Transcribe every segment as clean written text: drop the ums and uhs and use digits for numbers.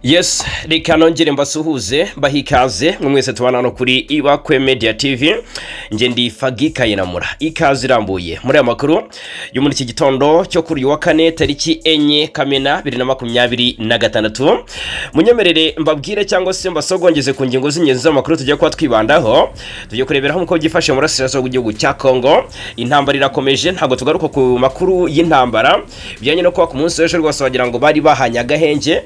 Yes, reka nongere mbasuhuze bahikaze mwese tubana no kuri Ibakwe Media TV. Nge ndi Fagika Yenamura. Ikaze irambuye muri amakuru yo muri iki gitondo cyo kuri wa kane tariki enye Kamena 2026. Munyemerere mbabwire cyangwa se mbasogongeze ku ngingo z'ingenzi z'amakuru tujya kwa twibandaho. Tujye kurebera uko gifashe muri Sirasiro w'igihugu cya Kongo. Intambara irakomeje, ntago tugaruka ku makuru y'intambara. Bijyanye no kwa ku munsi w'ejo rwose wagira ngo bari bahanya gahenge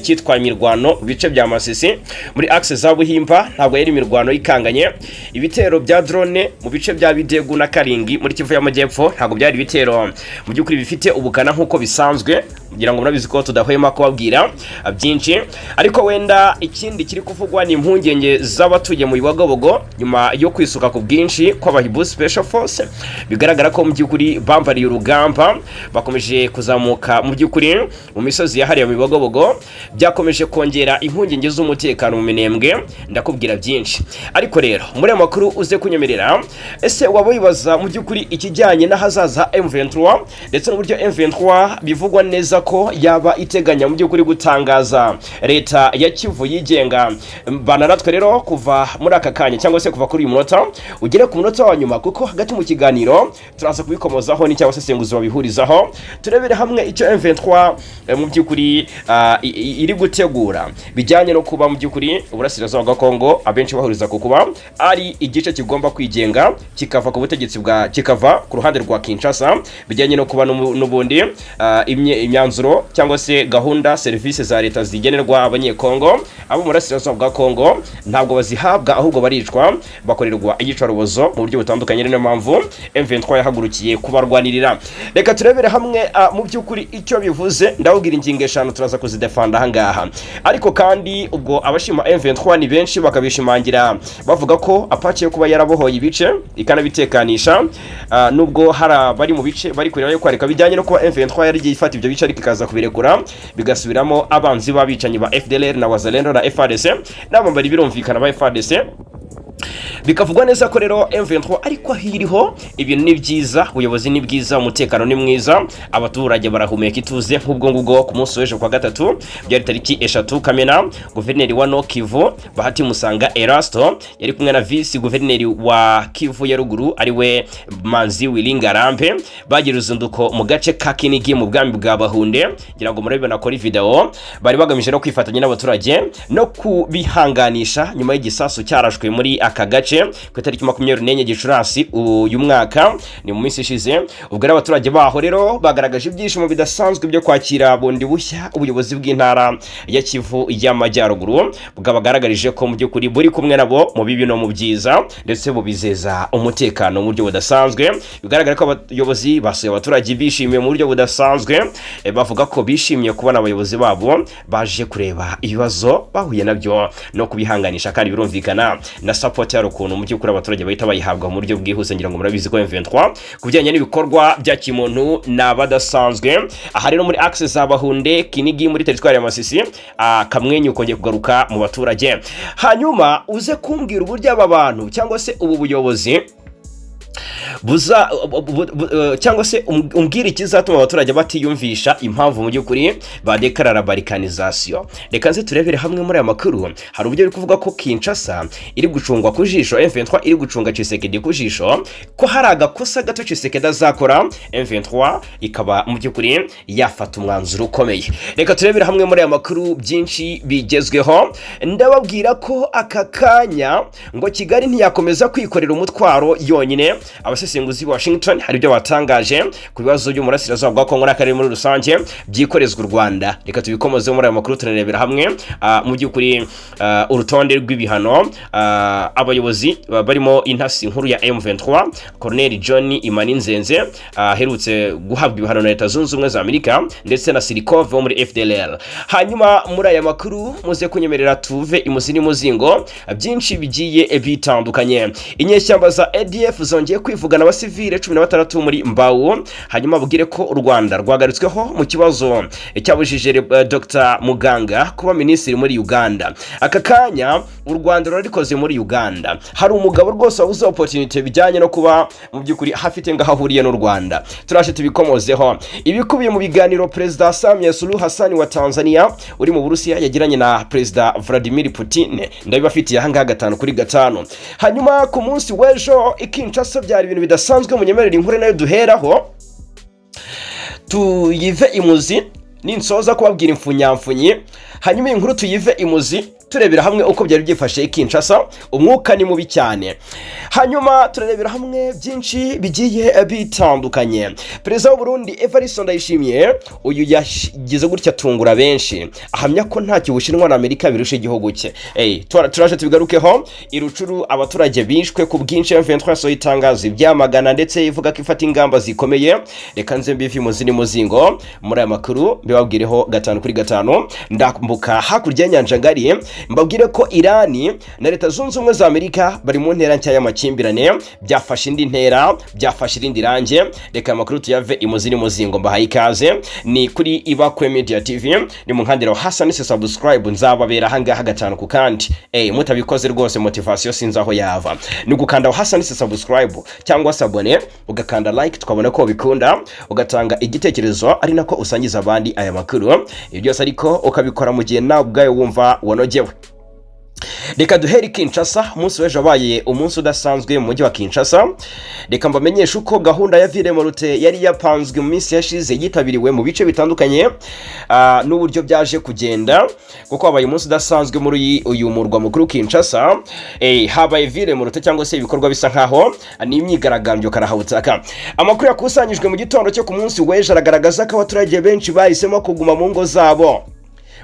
cyitwa imirwano bice bya Masisi muri axe za Buhimba, ntabwo yari imirwano ikanganye. Ibitero bya drone mu bice bya Bidegu na Karingi muri Kivu y'Amajyepfo ntabwo byari ibitero mu byukuri bifite ubukana nkuko bisanzwe, kugira ngo murabizi ko tudahwema kubabwira byinshi. Ariko wenda ikindi kiri kuvugwa ni impungenge z'abatuye mu Biyaga nyuma yo kwisuka ku bwinshi kw'abahibu special force. Bigaragara ko mu byukuri bambariye urugamba, bakomeje kuzamuka mu byukuri mu misozi yahariye mu Biyaga, byakomeje kongera impungenge z'umutekano mu minembwe. Ndakubwira byinshi, ariko rero muri amakuru uze kunyemerera, ese waba wibaza mu byukuri ikijyanye n'ahazaza M23 ndetse n'uburyo M23 bivugwa neza ko yaba iteganya mu byukuri gutangaza leta ya Kivu yigenga. Banaratwe rero kuva muri aka kanya cyangwa se kuva kuri uyu munota ugere ku munota wa nyuma, kuko hagati mu kiganiro turaza kubikomozaho ni cyangwa se senguzo babihurizaho, turebere hamwe icyo M23 mu byukuri iri gutegura bijyanye no kuba mu byukuri uburasirazuba bwa Kongo abenshi bahuriza ku kuba ari igice kigomba kwigenga kikava ku butegetsi bwa kikava ku ruhande rwa Kinshasa, bijyanye no kuba n'ubundi imyanzuro cyangwa se gahunda service za leta zigenerwa abanyekongo. Abo mu burasirazuba bwa Kongo ntabwo bazihabwa, ahubwo baricwa, bakorerwa iyicarubozo mu buryo butandukanye. Niyo mpamvu M23 yahagurukiye kubarwanirira. Reka turebere hamwe mu byukuri icyo bivuze. Ndawubwira ingingo eshanu turaza kuzidefanda ahangaha. Ariko kandi ubwo abashima M23 ni benshi bakabishimangira bavuga ko apache yo kuba yarabohoye ibice ikanabitekanisha, nubwo hari bari mu bice bari kureba yo kwareka bijyanye no kuba M23 yari gifata ibyo bice ariko ikaza kubirekura bigasubiramo abanzi babicanye ba FDLR na Wazalendo na FARDC n'abambari birumvikana ba FARDC. Bikavugwa neza ko rero M23 ariko hiriho ibintu ni byiza, ubuyobozi ni bwiza, umutekano ni mwiza, abaturage barahumeka ituze. Nk'ubwo ngubwo ku munsi w'ejo kwa gatatu byari tariki 3 Kamena, guverineri wa no Kivu Bahati Musanga Erasto yari kumwe na vice guverineri wa Kivu ya ruguru ariwe Manzi Wilingarambe bagira uruzinduko mu gace ka Kinigi mu bwami bwa Bahunde. Ngira ngo murabe nakora video, bari bagamije no kwifatanya n'abaturage no kubihanganisha nyuma y'igisasu cyarashwe muri aka gace ku itariki 24 Gicurasi uyu mwaka, ni mu minsi ishize. Ubwo abaturage baho rero bagaragaje ibyishimo bidasanzwe byo kwakira bundi bushya ubuyobozi bw'intara ya Kivu y'Amajyaruguru, bwabagaragarije ko mu byukuri buri kumwe nabo mu bibi no mu byiza, ndetse bubizeza umutekano mu buryo budasanzwe. Bigaragara ko abayobozi basuye abaturage bishimiye mu buryo budasanzwe, bavuga ko bishimiye kubona abayobozi babo baje kureba ibibazo bahuye nabyo no kubihanganisha, kandi birumvikana na support ya rukuntu mu byukuri abaturage bahita bayihabwa mu buryo bwihuse. Ngira ngo murabizi ko M23 kubijyanye n'ibikorwa bya kimuntu nabadasanzwe. Aha rero muri axe za Bahunde Kinigi muri territoire ya Masisi, kamwenyu kongeye kugaruka mu baturage. Hanyuma uze kumbwira uburyo aba bantu cyangwa se ubu buyobozi cyangwa se umbwira ikizatuma abaturage batiyumvisha impamvu mu byukuri badekarara balkanization. Reka nze turebere hamwe muri aya makuru. Hari uburyo biri kuvuga ko Kinshasa iri gucungwa ku jisho, M23 iri gucunga Tshisekedi ku jisho, ko hari agakosa gato Tshisekedi azakora M23 ikaba mu byukuri yafata umwanzuro ukomeye. Reka turebere hamwe muri aya makuru byinshi bigezweho. Ndababwira ko aka kanya ngo Kigali ntiyakomeza kwikorera umutwaro yonyine. Abasesenguzi ba Washington hari ibyo batangaje ku bibazo byo murasirazuba bwa Kongo n'akarere muri rusange byikorezwa u Rwanda. Reka tubikomoze muri aya makuru tunarebera hamwe mu byukuri urutonde rw'ibihano abayobozi barimo intasi nkuru ya M23 Colonel John Imaninzenze herutse guhabwa ibihano na Leta Zunze Ubumwe za Amerika ndetse na Silikov wo muri FDLR. Hanyuma muri aya makuru muze kunyemerera tuve imusini muzingo byinshi bigiye bitandukanye. Inyeshyamba za ADF zonge batangiye kwivugana abasivile 16 muri Mbawu hanyuma bugire ko u Rwanda rwagaritsweho mu kibazo cyabujije Dr Muganga kuba minisitiri muri Uganda. Aka kanya u Rwanda rurikoze muri Uganda. Hari umugabo rwose wabuze opportunity bijyanye no kuba mu byukuri hafite ngahahuriye n'u Rwanda. Turashe tubikomozeho. Ibikubiye mu biganiro President Samia Suluhu Hassan wa Tanzania uri mu Burusiya yagiranye na President Vladimir Putin. Ndabibafitiye hanga 5-5. Hanyuma ku munsi w'ejo Kinshasa byari ibintu bidasanzwe munyemerera inkuru nayo duheraho. Tuyive imuzi ninsoza kubabwira imfunyamfunyi. Hanyuma inkuru tuyive imuzi turebera hamwe uko byari byifashe Kinshasa. Umwuka ni mubi cyane. Hanyuma turebera hamwe byinshi bigiye bitandukanye. Perezida wa Burundi Evariste Ndayishimiye uyu yagize gutya tungura benshi ahamya ko nta kibushinwa na Amerika birusha igihugu cye. Turaje tubigarukeho. Irucuru abaturage bishwe ku bwinshi M23 so itangaza ibyamagana ndetse ivuga ko ifata ingamba zikomeye. Reka nze mbivi muzini muzingo muri aya makuru bibabwireho 5-5 ndambuka hakurya y'Inyanja Ngari. Mbabwire ko Irani na Leta Zunze Ubumwe za Amerika bari mu ntera nshya y'amakimbirane byafashe indi ntera byafashe irindi range. Reka amakuru tuyave imuzini muzingo mbahaye ikaze ni kuri Ibakwe Media TV ni mu nkandiro hasa ni subscribe nzababera hangaha 5 ku kandi mutabikoze rwose motivation sinzaho yava ni gukanda hasa ni subscribe cyangwa se abone ugakanda like tukabona ko bikunda ugatanga igitekerezo ari nako usangiza abandi aya makuru ibyo byose ariko ukabikora mu gihe nawe ubwayo wumva wanogewe. Reka duhere Kinshasa umunsi w'ejo abaye umunsi udasanzwe mu mujyi wa Kinshasa. Reka mbamenyesha uko gahunda ya Iremejwe yari yapanzwe mu minsi yashize yitabiriwe mu bice bitandukanye n'uburyo byaje kugenda kuko abaye umunsi udasanzwe muri uyu murwa mukuru Kinshasa. Habaye Iremejwe cyangwa se ibikorwa bisa nkaho ni imyigaragambyo karahawutaka. Amakuru yakusanyijwe mu gitondo cyo ku munsi w'ejo aragaragaza ko abaturage benshi bahisemo kuguma mu ngo zabo.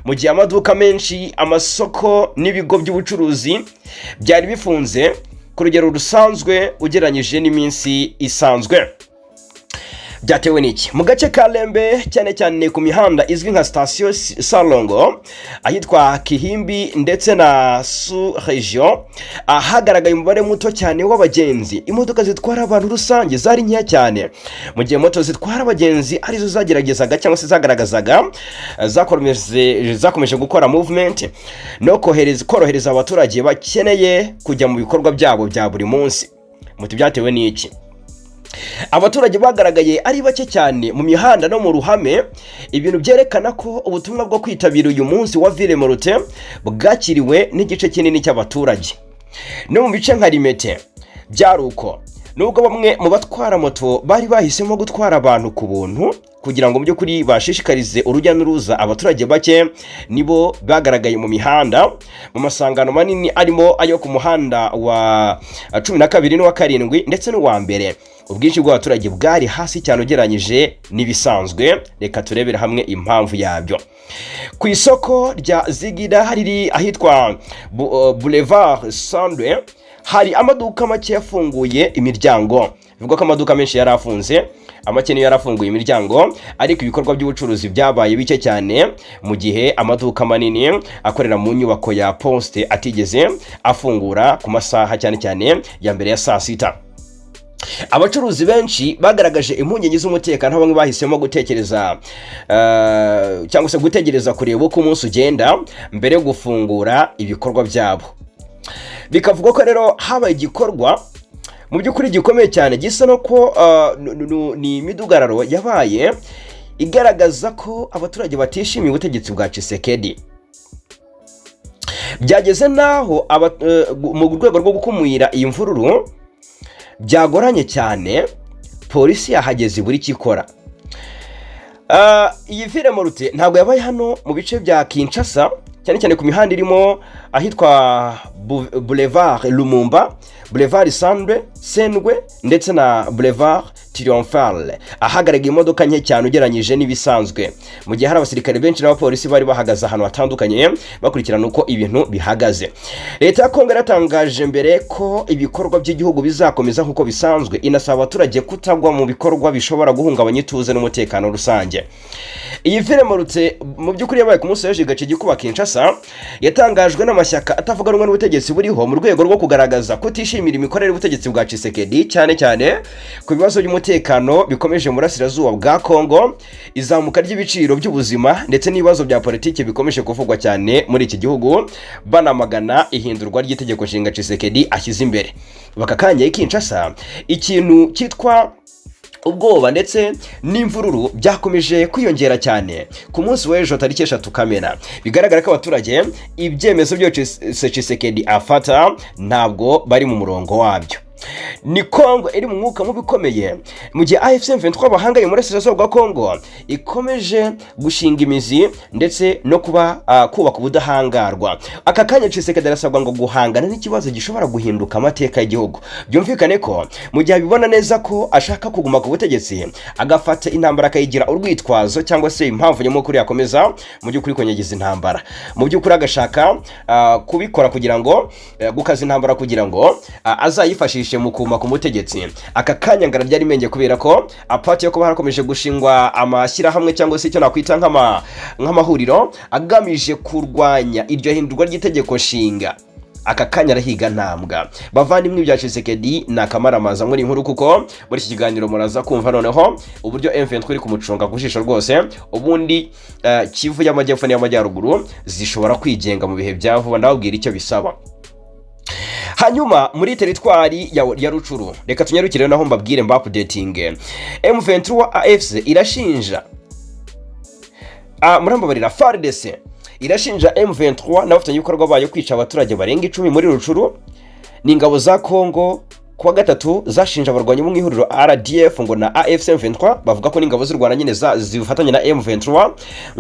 Mu gihe amaduka menshi, amasoko n'ibigo by'ubucuruzi byari bifunze ku rugero rusanzwe ugereranyije n'iminsi isanzwe. Byatewe n'iki? Mu gace ka Lembe cyane cyane ku mihanda izwi nka station Salongo ahitwa Kihimbi ndetse na Su Region ahagaragaye umubare muto cyane w'abagenzi. Imodoka zitwara abantu rusange zari nkeya cyane. Mu gihe moto zitwara abagenzi arizo zageragezaga cyangwa se zagaragazaga zakomeje gukora movement no korohereza abaturage bakeneye kujya mu bikorwa byabo bya buri munsi. Muti byatewe n'iki? Abaturage bagaragaye ari bake cyane mu mihanda no mu ruhame. Ibintu byerekana ko ubutumwa bwo kwitabira uyu munsi wa Iremejwe bwakiriwe n'igice kinini cy'abaturage. No mu bice nka Limete byaruko nubwo bamwe mu batwara moto bari bahisemo gutwara abantu ku buntu kugira ngo mu by'ukuri bashishikarize urujya n'uruza. Abaturage bake nibo bagaragaye mu mihanda mu masangano manini arimo ayo ku muhanda wa 12 n'uwa 7 ndetse n'uwa mbere. Ubwinshi bw'abaturage bwari hasi cyane ugereranyije nibisanzwe. Reka turebera hamwe impamvu yabyo. Ku isoko rya Zigira hari ahitwa Boulevard Sandwe hari amaduka make yafunguye imiryango. Bivuga ko amaduka menshi yarafunze, amakene yarafunguye imiryango ariko ibikorwa by'ubucuruzi byabaye bike cyane mu gihe amaduka manini akorera mu nyubako ya Poste atigeze afungura ku masaha cyane cyane ya mbere ya saa 6. Abacuruzi benshi bagaragaje impungenge z'umutekano. Bamwe bahisemo gutekereza cyangwa se gutegereza kureba uko umunsi ugenda mbere yo gufungura ibikorwa byabo. Bikavuga ko rero habaye igikorwa mu by'ukuri gikomeye cyane gisa no ko ni imidugararo yabaye igaragaza ko abaturage batishimiye ubutegetsi bwa Tshisekedi. Byageze naho mu rwego rwo gukumira iyi mvururu byagoranye cyane polisi yahageze buri kikora. Iyi Iremejwe ntabwo yabaye hano mu bice bya Kinshasa cyane cyane ku mihanda irimo ahitwa Boulevard Lumumba, Boulevard Sandwe ndetse na Boulevard triomphale ahagaraga imodoka nke cyane ugereranyije n'ibisanzwe mu gihe hari abasirikare benshi n'abapolisi bari bahagaze ahantu hatandukanye bakurikirana uko ibintu bihagaze. Leta ya Kongo yaratangaje mbere ko ibikorwa by'igihugu bizakomeza nk'uko bisanzwe, inasaba abaturage kutagwa mu bikorwa bishobora guhungabanya ituze n'umutekano rusange. Iyi filime rutse mu by'ukuri yabaye ku munsi w'ejo gace gikuba Kinshasa, yatangajwe n'amashyaka atavuga rumwe n'ubutegetsi buriho mu rwego rwo kugaragaza kutishimira imikorere y'ubutegetsi bwa Tshisekedi, cyane ku bibazo by'umutekano bikomeje mu burasirazuba bwa Kongo, izamuka ry'ibiciro by'ubuzima ndetse n'ibibazo bya politike bikomeje kuvugwa cyane muri iki gihugu, banamagana ihindurwa ry'itegeko nshinga Tshisekedi ashyize imbere. Bakakanye Kinshasa ikintu cyitwa ubwoba ndetse n'imvururu byakomeje kwiyongera cyane ku munsi w'ejo tariki 3 Kamena. Bigaragara ko abaturage ibyemezo byo Tshisekedi afata ntabwo bari mu murongo wabyo. Ni Kongo iri mu mwuka mubi ukomeye mu gihe AFC M23 bahangaye muri sezon bwa Kongo ikomeje gushinga imizi ndetse no kubaka ubudahangarwa. Aka kanya Tshisekedi arasabwa ngo guhangana n'ikibazo gishobora guhinduka amateka y'igihugu. Byumvikane ko mu gihe abibona neza ko ashaka kuguma ku butegetsi, agafata intambara akayigira urwitwazo cyangwa se impamvu nyamukuru yakomeza mu by'ukuri konyegeza intambara. Mu by'ukuri agashaka kubikora kugira ngo gukaza intambara kugira ngo azayifashishe mu kuma ku mutegetsi. Aka kanya ngara byari menge kubera ko apati yo kuba harakomeje gushingwa amashyira hamwe cyangwa se icyo nakwita nk'amahuriro agamije kurwanya iryo hindurwa ry'itegeko nshinga. Aka kanya arahiga ntambwa. Bavandimwe bya Tshisekedi nakamaramaza muri Inkuru, kuko muri iki kiganiro muraza kumva noneho uburyo M23 iri kumucunga kujisho rwose, ubundi Kivu y'amajyepfo n'amajyaruguru zishobora kwigenga mu bihe bya vuba. Ndababwira icyo bisaba. Hanyuma muri teritwari ya Rucuru, reka tunyarukire naho mbabwire updating. M23 AFC irashinja murambabarira FARDC irashinja M23 n'abafatanya ibikorwa bayo kwica abaturage barenga 10 muri Rucuru. N'ingabo za Kongo kuwa gatatu zashinja abarwanyi mu ihuriro RDF ngo na AFC M23 bavuga ko n'ingabo z'u Rwanda nyine zifatanya na M23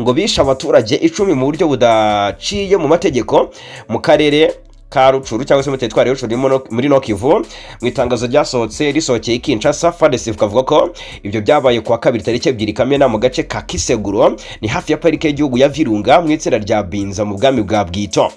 ngo bisha abaturage 10 mu buryo budaciye mu mategeko mu karere ka Rucuru cyangwa se mu teritwari y'Urucuru muri no Kivu. Mu itangazo ryasohotse risohokeye Kinshasa, FARDC ivuga ko ibyo byabaye kuwa kabiri tariki 2 Kamena mu gace ka Kiseguro, ni hafi ya parike y'igihugu ya Virunga mu itsinda rya Binza mu bwami bwa Bwito.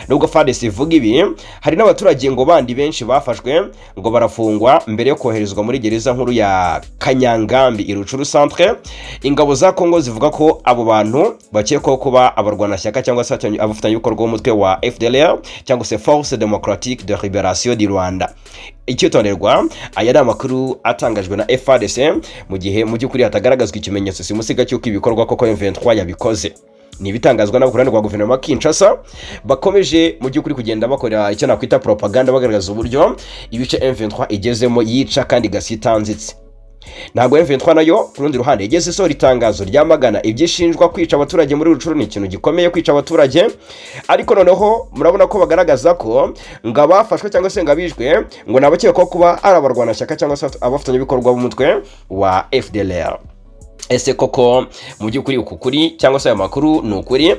Nubwo FARDC ivuga ibi, hari n'abaturage ngo bandi benshi bafashwe ngo barafungwa mbere yo koherezwa muri gereza nkuru ya Kanyangambi i Rucuru Centre. Ingabo za Kongo zivuga ko abo bantu bakekwaho kuba abarwanashyaka cyangwa se abafatanya ibikorwa b'umutwe wa FDLR cyangwa se Force Démocratique de Libération du Rwanda. Icyotonerwa aya ni amakuru atangajwe na FARDC mu gihe mu by'ukuri hatagaragazwa ikimenyetso simusiga cy'uko ibikorwa koko M23 yabikoze. Ni bitangazwa n'abakurani kwa guverinoma Kinshasa bakomeje mu by'ukuri kugenda bakora icyo nakwita propaganda bagaragaza uburyo ibice M23 igezemo yica kandi gasitanzitse. Ntabwo M23 nayo ku rundi ruhande igeze so ritangazo ryamagana ibyishinjwa kwica abaturage muri Rucuru. Ni ikintu gikomeye kwica abaturage, ariko noneho murabona ko bagaragaza ko ngabafashwe cyangwa se ngabijwe ngo nabakeka kuba ari abarwanashyaka cyangwa se abafatanya ibikorwa b'umutwe wa FDLR. Ese koko mu by'ukuri uku kuri cyangwa se aya makuru ni ukuri?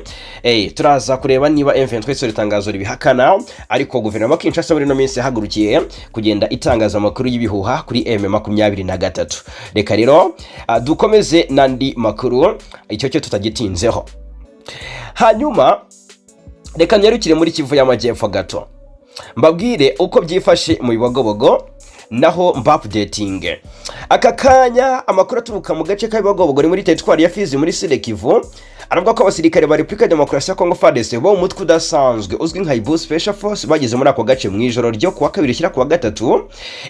Turaza kureba niba M23 so ritangazo ribihakana, ariko guverinoma Kinshasa muri no minsi yahagurukiye kugenda itangaza amakuru y'ibihuha kuri M23. Reka rero dukomeze nandi makuru, icyo cyo tutagitinzeho. Hanyuma reka nyarukire muri Kivu y'amajyepfo gato mbabwire uko byifashe mu bibogobogo naho updating. Aka kanya amakuru aturuka mu gace k'Ibiyaga muri teritwari ya Fizi muri Kivu aravuga ko abasirikare ba Republika Demokarasi ya Kongo FARDC bo umutwe udasanzwe uzwi nka Ibu Special Force bageze muri ako gace mu ijoro ryo kuwa kabiri shyira kuwa gatatu.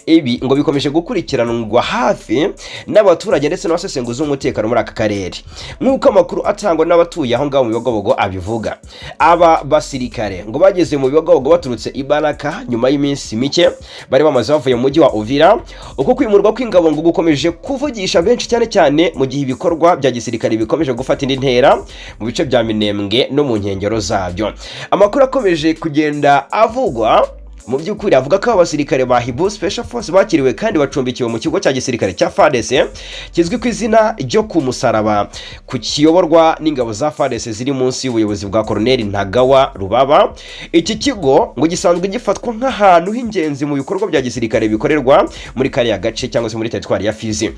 Ibi ngo bikomeje gukurikiranwa hafi n'abaturage ndetse n'abasesenguzi umutekano muri aka karere, nk'uko amakuru atangwa n'abatuye aho ngaho mu Biyaga abivuga. Aba basirikare ngo bageze mu Biyaga baturutse Ibaraka nyuma y'iminsi mike bari bamaze bavuye mu mujyi wa Uvira. Uko kwimurwa kw'ingabo ngo gukomeje kuvugisha benshi cyane mu gihe ibikorwa bya gisirikare bikomeje gufata indi ntera mu bice bya Minembwe no mu nkengero zabyo. Amakuru akomeje kugenda avugwa mu by'ukuri avuga ko abasirikare ba Hibu Special Force bakiriwe kandi bacumbikiwe mu kigo cya gisirikare cya FARDC kizwi ku izina ryo ku Musaraba ku kiyoborwa n'ingabo za FARDC ziri munsi y'ubuyobozi bwa Colonel Ntagawa Rubaba. Iki kigo ngo gisanzwe gifatwa nk'ahantu h'ingenzi mu bikorwa bya gisirikare bikorerwa muri kariya gace cyangwa se muri teritwari ya Fizi.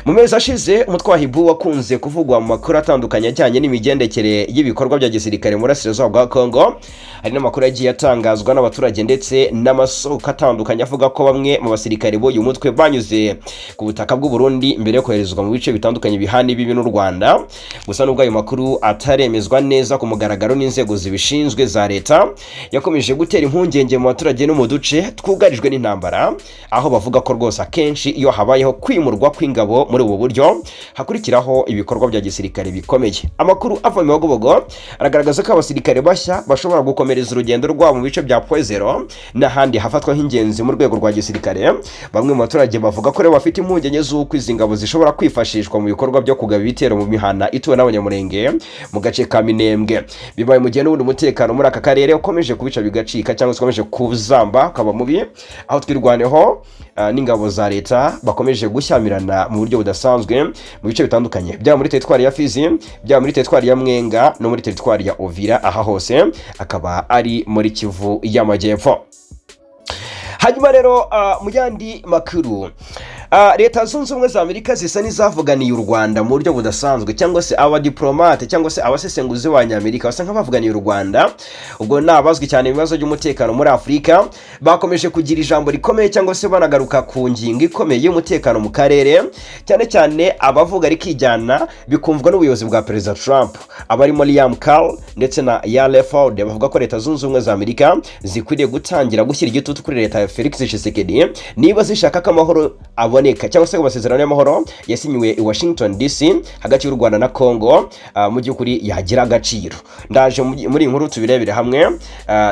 Mu mezi ashize umutwe wa Hibu wakunze kuvugwa mu makuru atandukanye ajyanye n'imigendekere y'ibikorwa bya gisirikare muri Burasirazuba bwa Kongo. Hari n'amakuru yagiye atangazwa n'abaturage ndetse n'amasoko atandukanye avuga ko bamwe mu basirikare b'uyu mutwe banyuze ku butaka bw'u Burundi mbere yo koherezwa mu bice bitandukanye bihana ibibi n'u Rwanda. Gusa nubwo ayo makuru ataremezwa neza ku mugaragaro n'inzego zibishinzwe za leta, yakomeje gutera impungenge mu baturage no mu duce twugarijwe n'intambara, aho bavuga ko rwose akenshi iyo habayeho kwimurwa kw'ingabo muri ubu buryo hakurikiraho ibikorwa bya gisirikare bikomeye. Amakuru ava mu Bigobogo aragaragaza ko abasirikare bashya bashobora gukomereza urugendo rwabo mu bice bya Poezero n'ahandi hafatwa nk'ingenzi mu rwego rwa gisirikare. Bamwe mu baturage bavuga ko rero bafite impungenge z'uko izi ngabo zishobora kwifashishwa mu bikorwa byo kugaba ibitero mu mihana ituwe n'abanyamurenge mu gace ka Minembwe. Bibaye mu gihe n'ubundi umutekano muri aka karere ukomeje kubica bigacika cyangwa se ukomeje kuzamba kaba mubi, aho twirwaneho n'ingabo za leta bakomeje gushyamirana mu buryo budasanzwe mu bice bitandukanye byaba muri teritwari ya Fizi, byaba muri teritwari ya Mwenga no muri teritwari ya Uvira. Aha hose akaba ari muri Kivu y'Amajyepfo. Hanyuma rero mu yandi makuru, leta zunze ubumwe za Amerika zisa n'izavuganiye u Rwanda mu buryo budasanzwe, cyangwa se abadiplomate cyangwa se abasesenguzi b'Abanyamerika basa nk'abavuganiye u Rwanda. Ubwo nabazwi cyane ibibazo by'umutekano muri Afurika bakomeje kugira ijambo rikomeye cyangwa se banagaruka ku ngingo ikomeye y'umutekano mu karere, cyane cyane abavuga rikijyana bikumvwa n'ubuyobozi bwa Perezida Trump. Abarimo Liam Carl ndetse na LE4 bavuga ko leta zunze ubumwe za Amerika zikwiriye gutangira gushyira igitutu kuri leta ya Felix Tshisekedi niba zishaka ko amahoro aboneka, cyangwa se amasezerano y'amahoro yasinywe i Washington DC hagati y'u Rwanda na Kongo mu by'ukuri yagira agaciro. Ndaje muri inkuru tubirebere hamwe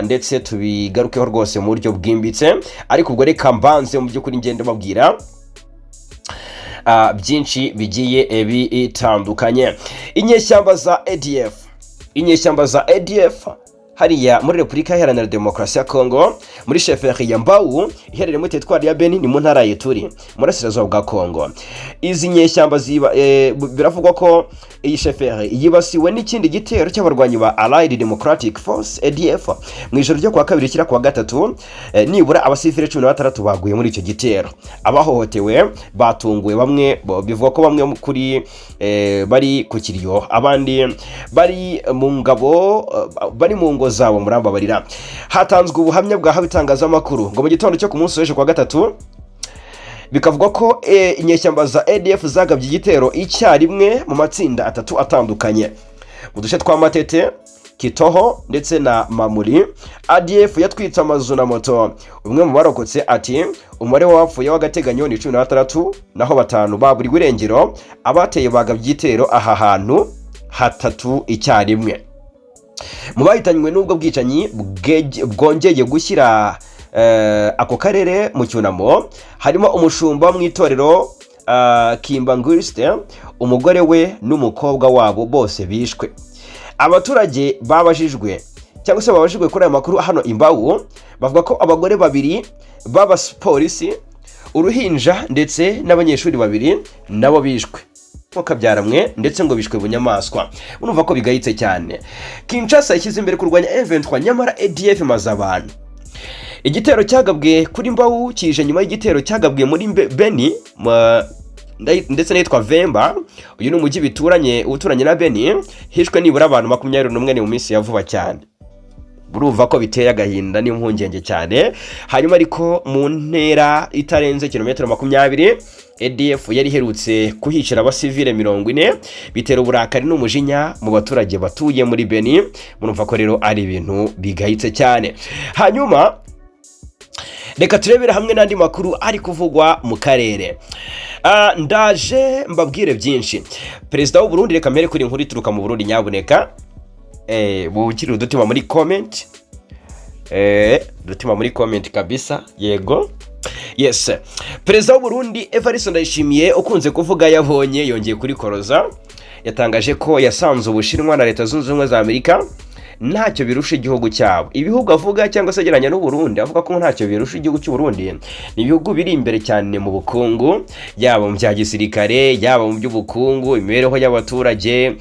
ndetse tubigarukeho rwose mu buryo bwimbitse, ariko ubwo reka mbanze mu by'ukuri ngende babwira byinshi bigiye bitandukanye. Inyeshyamba za ADF hariya muri Repubulika Iharanira Demokarasi ya Kongo muri sheferi ya Mbau iherereye muri teritwari ya Beni ni mu ntara ya Turi muri Burasirazuba bwa Kongo. Izi nyeshyamba biravugwa ko iyi sheferi yibasiwe n'ikindi gitero cy'abarwanyi ba Allied Democratic Force ADF mu ijoro ryo kuwa kabiri kira kuwa gatatu. Nibura abasivile 16 baguye muri icyo gitero. Abahohotewe batunguwe, bamwe bivuga ko bamwe kuri bari ku kiriyo, abandi bari mu ngabo bari mu ngo zabo murambabarira. Hatanzwe ubuhamya bwa habitangazamakuru ngo mu gitondo cyo ku munsi w'ejo kwa gatatu bikavuga ko inyeshyamba za ADF zagabye igitero icyarimwe mu matsinda atatu atandukanye mu duce twa Matete, Kitoho ndetse na Mamuri. ADF yatwitse amazu na moto. Umwe mu barokotse ati umubare w'abapfuye w'agateganyo ni 16 naho batanu baburiwe irengero. Abateye bagabye igitero aha hantu hatatu icyarimwe. Mu bahitanywe n'ubwo bwicanyi bwongeye gushyira ako karere mu cyunamo harimo umushumba mu itorero Kimbanguriste, umugore we n'umukobwa wabo bose bishwe. Abaturage babajijwe cyangwa se babajijwe kuri aya makuru hano Imbawu bavuga ko abagore babiri b'abapolisi, uruhinja ndetse n'abanyeshuri babiri nabo bishwe kabyaramwe ndetse ngo bishwe bunyamaswa. Urumva ko bigayitse cyane. Kinshasa yashyize imbere kurwanya M23 nyamara ADF maze abantu. Igitero cyagabwe kuri Mbawu kije nyuma y'igitero cyagabwe muri Beni ndetse n'itwa Vemba. Uyu ni umujyi uturanye na Beni, hishwe nibura abantu 21 mu minsi ya vuba cyane. Urumva ko biteye agahinda n'impungenge cyane. Hanyuma ariko mu ntera itarenze kilometero 20 ADF yari herutse kuhicira abasivile 40 bitera uburakari n'umujinya mu baturage batuye muri Beni. Murumva ko rero ari ibintu bigayitse cyane. Hanyuma reka turebera hamwe n'andi makuru ari kuvugwa mu karere. Ndaje mbabwire byinshi. Perezida w'u Burundi, reka mbere kuri inkuru ituruka mu Burundi nyabuneka bukiri udutima muri comment, dutima muri comment kabisa. Yego, yes. Perezida w'u Burundi Evariste Ndayishimiye ukunze kuvuga yabonye yongeye kuri koroza, yatangaje ko yasanze Ubushinwa na Leta Zunze Ubumwe za Amerika ntacyo birusha igihugu cyabo. Ibihugu avuga cyangwa se ageranya n'u Burundi avuga ko ntacyo birusha igihugu cy'u Burundi, ni ibihugu biri imbere cyane mu bukungu, yaba mu bya gisirikare, yaba mu by'ubukungu, imibereho y'abaturage,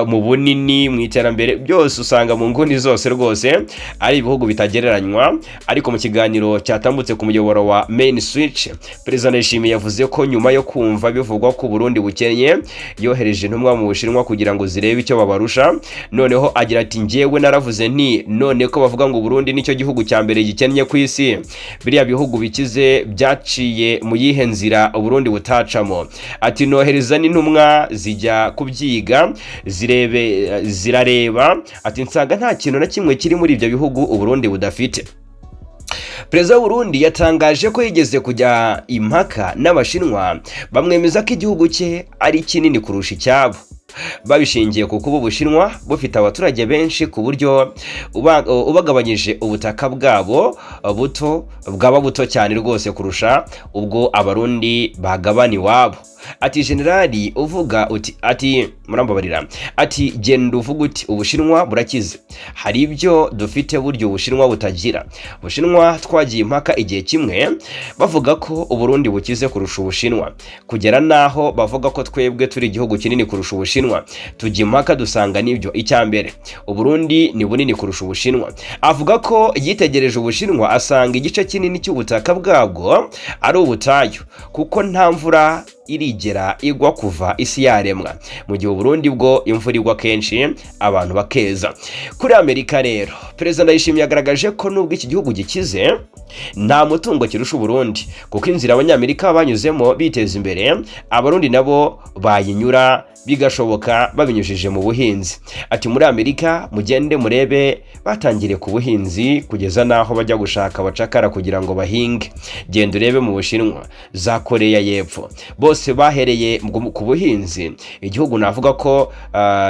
mu bunini, mu iterambere, byose usanga mu nguni zose rwose ari ibihugu bitagereranywa. Ariko mu kiganiro cyatambutse ku muyoboro wa Main Switch, Perezida Ndayishimiye yavuze ko nyuma yo kumva bivugwa ko Burundi bukenye, yohereje intumwa mu Bushinwa kugira ngo zirebe icyo babarusha. Noneho agira ati njyewe naravuze nti none ko bavuga ngo Burundi nicyo gihugu cya mbere gikennye ku isi, biriya bihugu bikize byaciye mu yihe nzira Burundi butacamo? Ati nohereza n'intumwa zijya kubyiga zirareba, ati nsanga nta kintu na kimwe kiri muri ibyo bihugu Burundi budafite. Perezida w'u Burundi yatangaje ko yigeze kujya impaka n'Abashinwa, bamwemeza ko igihugu cye ari kinini kurusha icyabo, babishingiye ku kuba Ubushinwa bufite abaturage benshi ku buryo ubagabanyije ubutaka bwabo bwaba buto cyane rwose kurusha ubwo Abarundi bagabana iwabo. Ati generali uvuga ati murambabarira, ati genda uvuga uti Ubushinwa burakize, hari ibyo dufite buryo Ubushinwa butagira. Ubushinwa twagiye impaka igihe kimwe bavuga ko Uburundi bukize kurusha Ubushinwa, kugera naho bavuga ko twebwe turi igihugu kinini kurusha Ubushinwa. Tujya impaka dusanga nibyo. Icyambere, Uburundi ni bunini kurusha Ubushinwa. Avuga ko yitegereje Ubushinwa asanga igice kinini cy'ubutaka bwabwo ari ubutayu, kuko nta mvura irigera igwa kuva isi yaremwa, mu gihe Burundi bwo imvura igwa kenshi abantu bakeza. Kuri Amerika rero, Perezida Ndayishimiye yagaragaje ko nubwo iki gihugu gikize, nta mutungo kirusha Burundi, kuko inzira Abanyamerika banyuzemo biteza imbere, Abarundi nabo bayinyura bigashoboka babinyujije mu buhinzi. Ati muri Amerika mugende murebe, batangire ku buhinzi kugeza naho bajya gushaka abacakara kugira ngo bahinge. Genda urebe mu Bushinwa, za Koreya y'Epfo, bose bahereye ku buhinzi. Igihugu navuga ko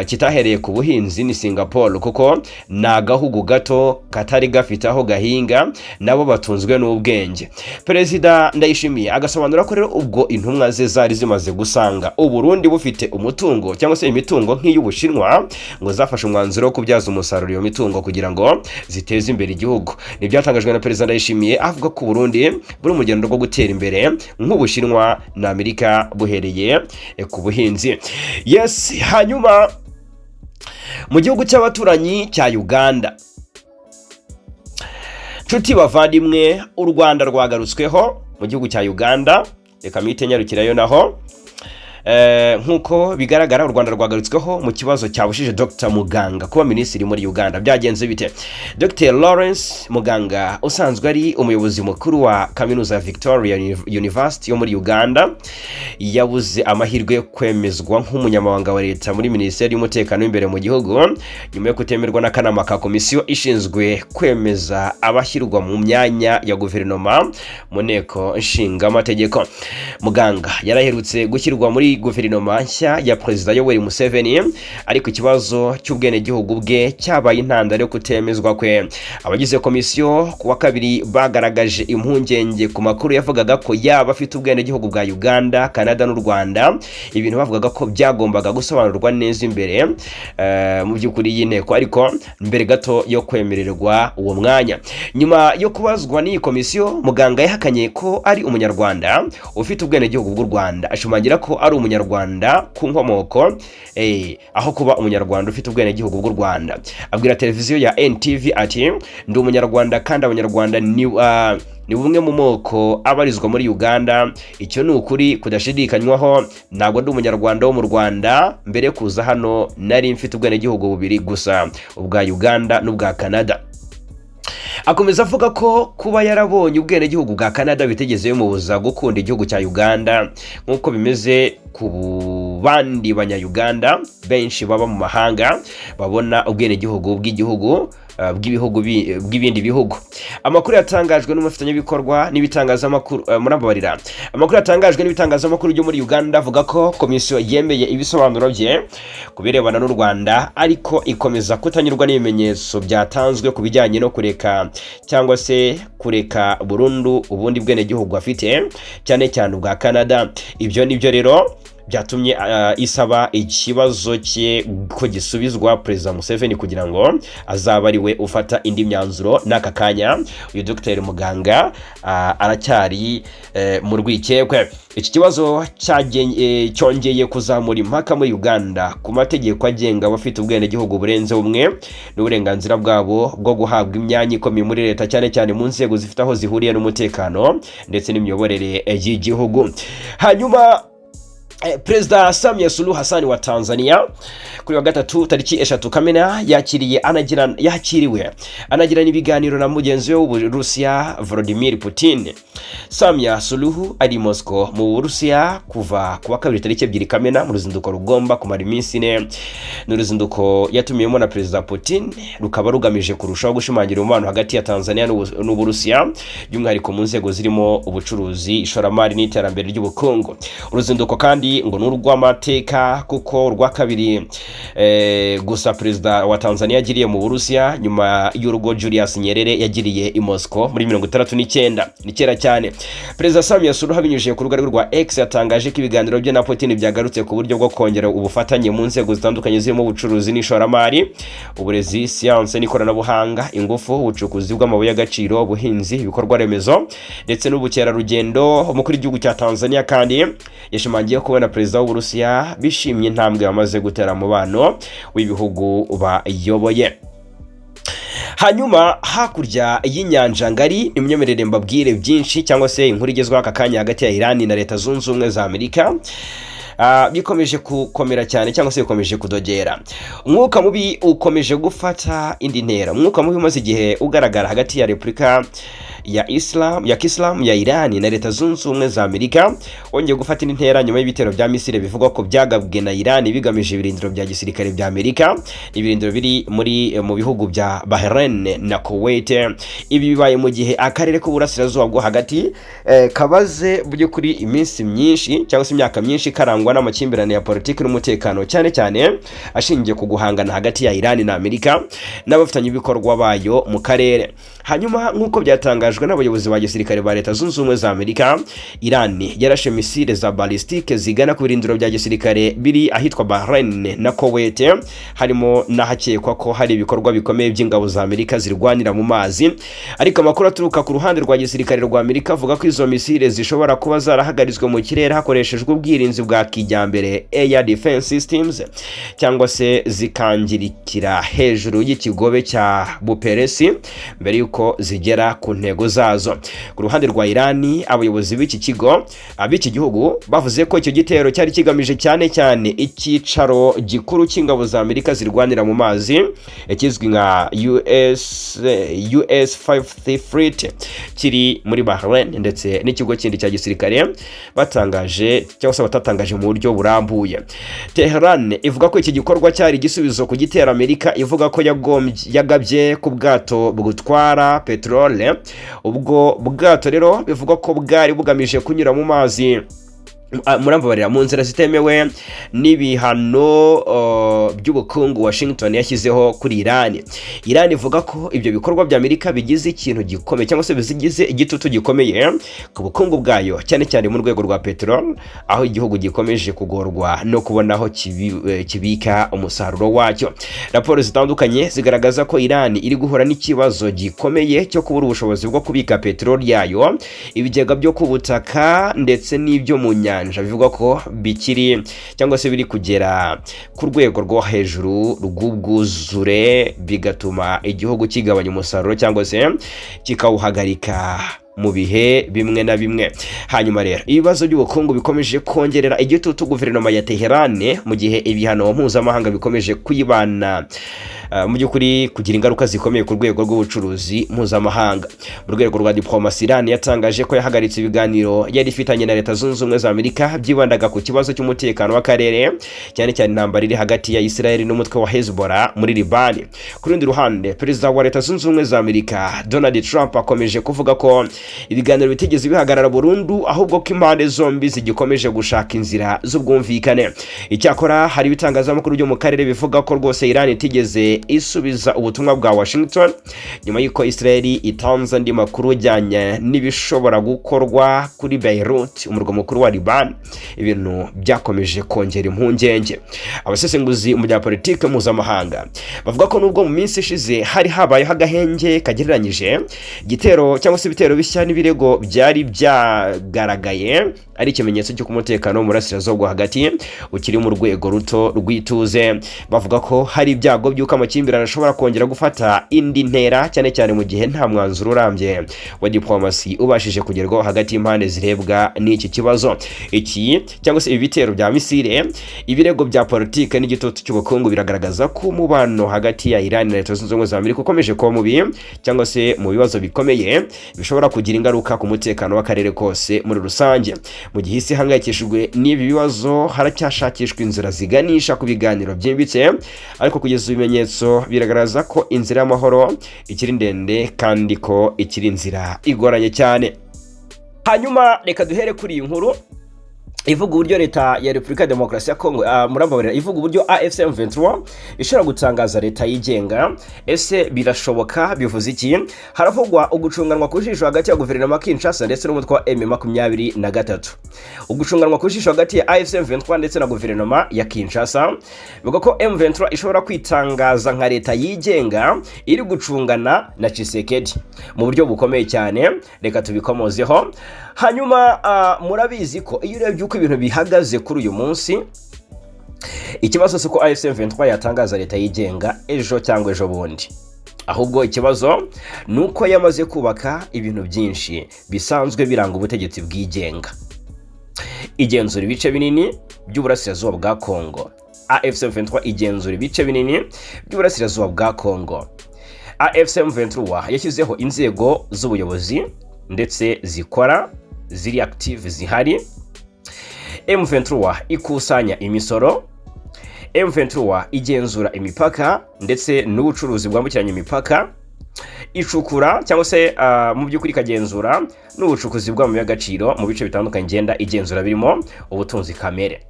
kitahereye ku buhinzi ni Singapore, kuko ni agahugu gato katari gafite aho gahinga, nabo batunzwe n'ubwenge. Perezida Ndayishimiye agasobanura ko rero ubwo intumwa ze zari zimaze gusanga Uburundi bufite umutungo cyangwa se imitungo nk'iy'Ubushinwa, ngo zafashe umwanzuro wo kubyaza umusaruro iyo mitungo kugira ngo ziteze imbere igihugu. Ni byatangajwe na Perezida Ndayishimiye avuga ko Burundi buri mu rugendo rwo gutera imbere nk'Ubushinwa na Amerika buhereye ku buhinzi. Yes, hanyuma mu gihugu cy'abaturanyi cya Uganda, nshuti bavandimwe, u Rwanda rwagarutsweho mu gihugu cya Uganda. Reka mwite nyarukirayo naho. Nkuko bigaragara, u Rwanda rwagarutsweho mu kibazo cyabushije Dr. Muganga kuba minisitiri muri Uganda. Byagenze bite? Dr. Lawrence Muganga usanzwe ari umuyobozi mukuru wa kaminuza ya Victoria University yo muri Uganda, yabuze amahirwe yo kwemezwa nk'umunyamabanga wa leta muri Minisiteri y'Umutekano w'imbere mu gihugu, nyuma yo kutemerwa n'akanama ka komisiyo ishinzwe kwemeza abashyirwa mu myanya ya guverinoma mu nteko nshinga amategeko. Muganga yaraherutse gushyirwa muri guverinoma nshya ya Perezida Yoweri Museveni, ariko ikibazo cy'ubwenegihugu bwe cyabaye intandaro yo kutemezwa kwe. Abagize komisiyo ku wa kabiri bagaragaje impungenge ku makuru yavugaga ko yaba afite ubwenegihugu bwa Uganda, Canada n'u Rwanda, ibintu bavugaga ko byagombaga gusobanurwa neza imbere mu by'ukuri y'inteko, ariko mbere gato yo kwemererwa uwo mwanya. Nyuma yo kubazwa n'iyi komisiyo, Muganga yahakanye ko ari umunyarwanda ufite ubwenegihugu bw'u Rwanda, ashimangira ko ari umunyarwanda ku nkomoko, aho kuba umunyarwanda ufite ubwenegihugu bw'u Rwanda. Abwira televiziyo ya NTV ati ndi umunyarwanda, kandi abanyarwanda ni bumwe mu moko abarizwa muri Uganda. Icyo ni ukuri kudashidikanywaho. Ntabwo ndi umunyarwanda wo mu Rwanda, mbere kuza hano nari mfite ubwenegihugu bubiri gusa, ubwa Uganda n'ubwa Canada. Akomeza avuga ko kuba yarabonye ubwenegihugu bwa Canada bitegeze bimubuza gukunda igihugu cya Uganda, nk'uko bimeze ku bandi banya-Uganda benshi baba mu mahanga babona ubwenegihugu bw'igihugu bw'ibindi bihugu. Amakuru yatangajwe n'umufatanyabikorwa n'ibitangazamakuru murambabarira. Amakuru yatangajwe n'ibitangazamakuru byo muri Uganda avuga ko komisiyo yemeye ibisobanuro bye kubirebana n'u Rwanda, ariko ikomeza kutanyurwa n'ibimenyetso byatanzwe ku bijyanye no kureka cyangwa se kureka burundu ubundi bwenegihugu afite, cyane cyane ubwa Canada. Ibyo nibyo rero byatumye isaba ikibazo cye ko gisubizwa Perezida Museveni kugira ngo azaba ari we ufata indi myanzuro. N'aka kanya uyu Dr Muganga aracyari mu rwikekwe. Iki kibazo cyongeye kuzamura impaka muri Uganda ku mategeko agenga abafite ubwenegihugu burenze bumwe n'uburenganzira bwabo bwo guhabwa imyanya ikomeye muri leta, cyane cyane mu nzego zifite aho zihuriye n'umutekano ndetse n'imiyoborere y'igihugu. Hanyuma Perezida Samia Suluhu Hassan wa Tanzania kuri wa gatatu tariki 3 Kamena yakiriwe anagirana ibiganiro na mugenzi we w'Uburusiya Vladimir Putin. Samia Suluhu ari Moscow mu Burusiya kuva kuwa kabiri tariki 2 Kamena mu ruzinduko rugomba kumara iminsi 4. N'uruzinduko yatumiyemo na Perezida Putin rukaba rugamije kurushaho gushimangira umubano hagati ya Tanzania n'Uburusiya, by'umwihariko mu nzego zirimo ubucuruzi, ishoramari n'iterambere ry'ubukungu. Uruzinduko kandi ngo n'urw'amateka kuko urwa kabiri gusa Perezida wa Tanzania yagiriye mu Burusiya nyuma y'urugo Julius Nyerere yagiriye i Moscow muri 1969. Ni kera cyane. Perezida Samia Suluhu abinyujije ku rubuga rwa X yatangaje ko ibiganiro bye na Putin byagarutse ku buryo bwo kongera ubufatanye mu nzego zitandukanye zirimo ubucuruzi n'ishoramari, uburezi, siyanse n'ikoranabuhanga, ingufu, ubucukuzi bw'amabuye y'agaciro, ubuhinzi, ibikorwa remezo ndetse n'ubukerarugendo. Umukuru w'igihugu cya Tanzania kandi yashimangiye ko na Perezida w'Uburusiya bishimye intambwe yamaze gutera mubano w'ibihugu bayoboye. Hanyuma hakurya y'inyanja ngari imyemerere mbabwire byinshi cyangwa se inkuru igezweho aka kanya hagati ya Iran na Leta Zunze Ubumwe za Amerika bikomeje gukomera cyane cyangwa se bikomeje kudogera. Umwuka mubi ukomeje gufata indi ntera. Umwuka mubi umaze igihe ugaragara hagati ya Repubulika ya Kisilamu ya Iran na Leta Zunze Ubumwe za Amerika wongeye gufata indi ntera nyuma y'ibitero bya misile bivugwa ko byagabwe na Iran bigamije ibirindiro bya gisirikare bya Amerika, ibirindiro biri mu bihugu bya Bahrain na Kuwait. Ibi bibaye mu gihe akarere k'uburasirazuba bwo hagati kabaze byo kuri iminsi myinshi cyangwa se imyaka myinshi karangwa n'amakimbirane ya politike n'umutekano, cyane cyane ashingiye ku guhangana hagati ya Iran na Amerika n'abafitanye ibikorwa bayo mu karere. Hanyuma nk'uko byatangajwe n'abayobozi ba gisirikare ba Leta Zunze Ubumwe za Amerika, Iran yarashe misile za balistike zigana ku birindiro bya gisirikare biri ahitwa Bahrain na Kuwait, harimo n'ahakekwa ko hari ibikorwa bikomeye by'ingabo za Amerika zirwanira mu mazi. Ariko amakuru aturuka ku ruhande rwa gisirikare rwa Amerika avuga ko izo misile zishobora kuba zarahagarizwe mu kirere hakoreshejwe ubwirinzi bwa kijyambere air defense systems, cyangwa se zikangirikira hejuru y'ikigobe cya Buperesi mbere yuko zigera ku ntego zazo. Ku ruhande rwa Iran, abayobozi b'iki gihugu bavuze ko icyo gitero cyari kigamije cyane cyane icyicaro gikuru cy'ingabo za Amerika zirwanira mu mazi kizwi nka US 5th Fleet kiri muri Bahrain, ndetse n'ikigo kindi cya gisirikare batangaje cyangwa se batatangaje mu buryo burambuye. Tehran ivuga ko iki gikorwa cyari gisubizo ku gitera Amerika ivuga ko yagabye ku bwato bugutwara petrole. Ubwo bwato rero bivuga ko bwari bugamije kunyura mu mazi murambabarira mu nzira zitemewe n'ibihano by'ubukungu Washington yashyizeho kuri Iran. Iran ivuga ko ibyo bikorwa bya Amerika bigize ikintu gikomeye cyangwa se bigize igitutu gikomeye ku bukungu bwayo, cyane cyane mu rwego rwa petrol, aho igihugu gikomeje kugorwa no kubona aho kibika umusaruro wacyo. Raporo zitandukanye zigaragaza ko Iran iri guhura n'ikibazo gikomeye cyo kubura ubushobozi bwo kubika petrol yayo, ibigega byo ku butaka ndetse n'ibyo mu bivugwa ko bikiri cyangwa se biri kugera ku rwego rwo hejuru rw'ubwuzure, bigatuma igihugu kigabanya umusaruro cyangwa se kikawuhagarika mu bihe bimwe na bimwe. Hanyuma rero ibibazo by'ubukungu bikomeje kongerera igitutu guverinoma ya Tehran mu gihe ibihano mpuzamahanga bikomeje kuyibana mu by'ukuri kugira ingaruka zikomeye ku rwego rw'ubucuruzi mpuzamahanga. Mu rwego rwa Dipolomasi, Iran yatangaje ko yahagaritse ibiganiro yari ifitanye na Leta Zunze Ubumwe za Amerika byibandaga ku kibazo cy'umutekano w'akarere, cyane cyane intambara iri hagati ya Israel n'umutwe wa Hezbollah muri Liban. Ku rundi ruhande, Perezida wa Leta Zunze Ubumwe za Amerika Donald Trump akomeje kuvuga ko ibiganiro bitigeze bihagarara burundu ahubwo ko impande zombi zigikomeje gushaka inzira z'ubwumvikane. Icyakora hari ibitangazamakuru byo mu karere bivuga ko rwose Iran itigeze isubiza ubutumwa bwa Washington nyuma y'uko Israel itanze andi makuru ajyanye n'ibishobora gukorwa kuri Beirut, umurwa mukuru wa Liban. Ibintu byakomeje kongera impungenge. Abasesenguzi mu bya politike mpuzamahanga bavuga ko nubwo mu minsi ishize hari habayeho agahenge kagereranyije, igitero cyangwa se ibitero bishya n'ibirego byari byagaragaye ari ikimenyetso cy'uko umutekano mu burasirazuba hagati ukiri mu rwego ruto rw'ituze. Bavuga ko hari ibyago by'uko amakimbirane ashobora kongera gufata indi ntera, cyane cyane mu gihe nta mwanzuro urambye wa dipolomasi ubashije kugerwaho hagati y'impande zirebwa n'iki kibazo. Iki cyangwa se ibi bitero bya misile, ibirego bya politike n'igitutu cy'ubukungu biragaragaza ko umubano hagati ya Iran na Leta Zunze Ubumwe za Amerika ukomeje kuba mubi, cyangwa se mu bibazo bikomeye bishobora kugira ingaruka ku mutekano w'akarere kose muri rusange. Mu gihe isi ihangayikishijwe n'ibi bibazo, haracyashakishwa inzira ziganisha ku biganiro byimbitse, ariko kugeza ibimenyetso biragaragaza ko inzira y'amahoro ikiri ndende kandi ko ikiri inzira igoranye cyane. Hanyuma reka duhere kuri iyi nkuru ivuga uburyo leta ya Repubulika ya Demokarasi ya Kongo Bwambere ivuga uburyo AFC M23 ishobora gutangaza leta yigenga. Ese birashoboka? Bivuze iki? Haravugwa ugucunganwa kujisho hagati ya guverinoma Kinshasa ndetse n'umutwe wa M23. Ugucunganwa kujisho hagati ya AFC M23 ndetse na guverinoma ya Kinshasa bivuga ko M23 ishobora kwitangaza nka leta yigenga iri gucungana na Tshisekedi mu buryo bukomeye cyane. Reka tubikomozeho. Hanyuma murabizi ko iyo urebye uko ibintu bihagaze kuri uyu munsi, ikibazo si ko AFC M23 yatangaza leta yigenga ejo cyangwa ejo bundi, ahubwo ikibazo nuko yamaze kubaka ibintu byinshi bisanzwe biranga ubutegetsi bwigenga. Igenzura ibice binini by'uburasirazuba bwa Kongo. AFC M23 igenzura ibice binini by'uburasirazuba bwa Kongo. AFC M23 yashyizeho inzego z'ubuyobozi ndetse zikora ziri active zihari. M23 ikusanya imisoro. M23 igenzura imipaka ndetse n'ubucuruzi bwambukiranya imipaka. Icukura cyangwa se mu by'ukuri ikagenzura n'ubucukuzi bw'amabuye y'agaciro mu bice bitandukanye ngenda igenzura birimo ubutunzi kamere.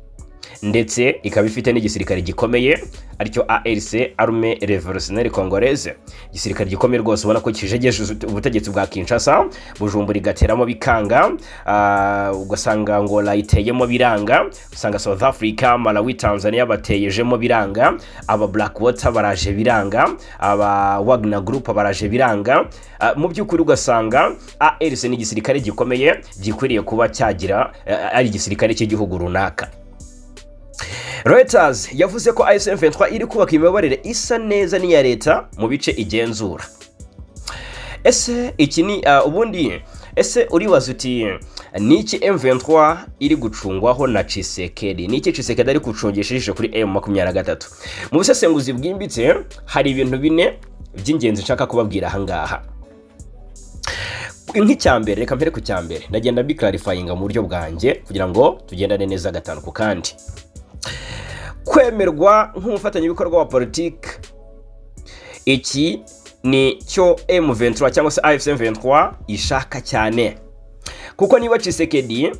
Ndetse ikaba ifite n'igisirikare gikomeye aricyo ARC, Armée Révolutionnaire Congolaise. Igisirikare gikomeye rwose ubona ko kijegeje ubutegetsi bwa Kinshasa. Bujumbura igateramo bikanga, ugasanga ngo layiteyemo biranga, usanga South Africa, Malawi, Tanzania bateyejemo biranga, aba Blackwater baraje biranga, aba Wagner Group baraje biranga. Mu by'ukuri ugasanga ARC n'igisirikare gikomeye gikwiriye kuba cyagira ari igisirikare cy'igihugu runaka. Reuters yavuze ko AFC M23 iri kubaka imiyoborere isa neza n'iya leta mu bice igenzura. Ese iki ni ubundi ese uribaza uti niki M23 iri gucungwaho na Tshisekedi? Niki Tshisekedi ari gucungisha kuri M23? Mu busesenguzi bwimbitse hari ibintu bine by'ingenzi nshaka kubabwira aha ngaha. Nk'icyambere, reka mpere ku cyambere, ndagenda biclarifyinga mu buryo bwanjye kugira ngo tugendane neza gatanu ku kandi. Kwemerwa nk'umufatanyabikorwa wa politike, iki ni cyo M23 cyangwa se AFC M23 ishaka cyane, kuko niba Tshisekedi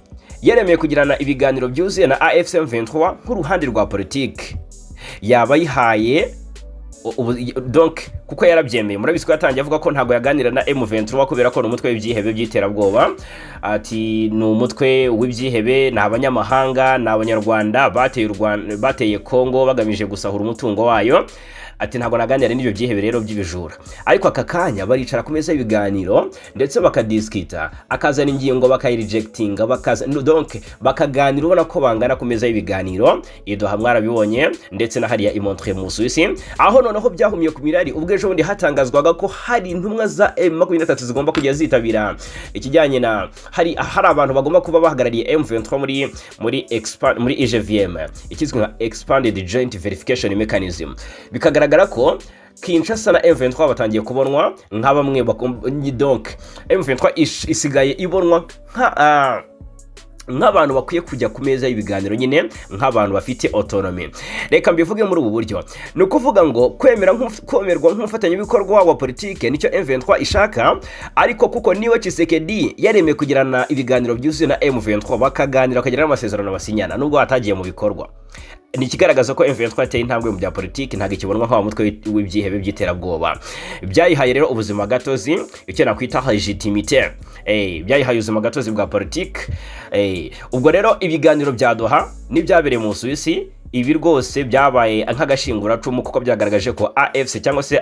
yaremeye kugirana ibiganiro byuzuye na AFC M23 nk'uruhande rwa politike, yaba yihaye donc kuko yarabyemeye. Murabizi ko yatangiye avuga ko ntago yaganira na M23 kubera ko n'umutwe w'ibyihebe by'iterabwoba. Ati ni umutwe w'ibyihebe, ni abanyamahanga, ni abanyarwanda bateye Kongo bagamije gusahura umutungo wayo. Ati ntago naganira n'ibyo byihebe rero by'ibijura. Ariko aka kanya baricara ku meza y'ibiganiro ndetse bakadiskita, akazana ingingo bakayirejectinga, donc bakaganira ubona ko bangana ku meza y'ibiganiro. Ido hamwara bibonye ndetse na hariya imontre mu Suisse, aho noneho byahumye ku mirari ubwo ejo bundi hatangazwaga ko hari intumwa za M23 zigomba kujya zitabira ikijyanye na hari abantu bagomba kuba bahagarariye M23 muri EGVM, ikizwe nka Expanded Joint Verification Mechanism. Bikagaragara ko Kinshasa na M23 batangiye kubonwa nka bamwe donc M23 isigaye ibonwa nk'abantu bakwiye kujya ku meza y'ibiganiro nyine nk'abantu bafite autonomy. Reka mbivuge muri ubu buryo, ni ukuvuga ngo kwemerwa nk'umufatanyabikorwa wa politike nicyo M23 ishaka, ariko kuko niwe Tshisekedi yaremeye kugirana ibiganiro byuzuye na M23 bakaganira bakagirana amasezerano basinyana nubwo hatagiye mu bikorwa, ni ikigaragaza ko M23 ateye intambwe mu bya politiki, ntabwo ikibonwa nk'aho mutwe w'ibyihebe by'iterabwoba. Byayihaye rero ubuzima gatozi, icyo nakwita legitimité, byayihaye ubuzima gatozi bwa politiki. Ubwo rero ibiganiro bya Doha n'ibyabereye mu Suisse, ibi rwose byabaye nk'agashinguracumu kuko byagaragaje ko AFC cyangwa se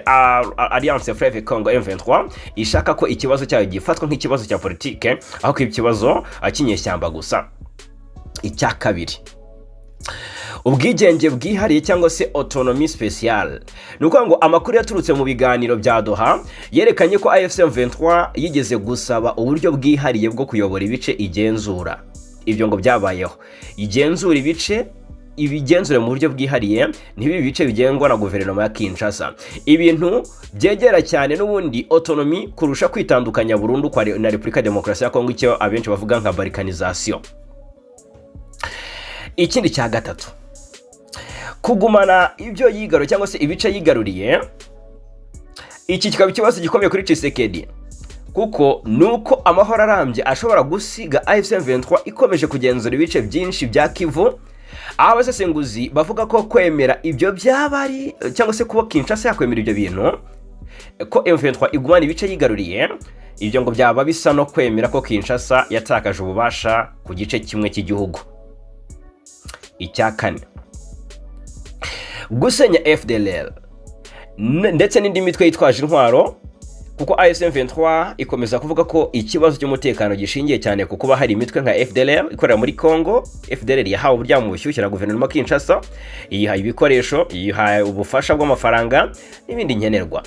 Alliance Fleuve Congo M23 ishaka ko ikibazo cyayo gifatwa nk'ikibazo cya politike aho ko ikibazo akinyeshyamba gusa. Icya kabiri, ubwigenge bwihariye cyangwa se autonomie spéciale. Nuko ngo amakuru yaturutse mu biganiro bya Doha yerekanye ko AFC M23 yigeze gusaba uburyo bwihariye bwo kuyobora ibice igenzura. Ibyo ngo byabayeho, igenzura ibice ibigenzure mu buryo bwihariye, ntibi bice bigengwa na guverinoma ya Kinshasa. Ibintu byegera cyane n'ubundi autonomie kurusha kwitandukanya burundu kwa na Republika Demokarasi ya Kongo, icyo abenshi bavuga nka balkanisation. Ikindi cya gatatu, kugumana ibyo yigaro cyangwa se ibice yigaruriye. Iki kikaba ikibazo gikomeye kuri Tshisekedi, kuko nuko amahoro arambye ashobora gusiga AFC M23 ikomeje kugenzura ibice byinshi bya Kivu. Abasesenguzi bavuga ko kwemera ibyo byabari cyangwa se kuba Kinshasa yakwemera ibyo bintu ko M23 igumana ibice yigaruriye, ibyo ngo byaba bisa no kwemera ko Kinshasa yatakaje ububasha ku gice kimwe cy'igihugu. Icya kane, gusenya FDLR ndetse n'indi mitwe yitwaje intwaro, kuko AFC M23 ikomeza kuvuga ko ikibazo cy'umutekano gishingiye cyane ku kuba hari imitwe nka FDLR ikorera muri Kongo. FDLR yahawe uburyamo bushyushye na guverinoma Kinshasa, yihaye ibikoresho, yihaye ubufasha bw'amafaranga n'ibindi nkenerwa.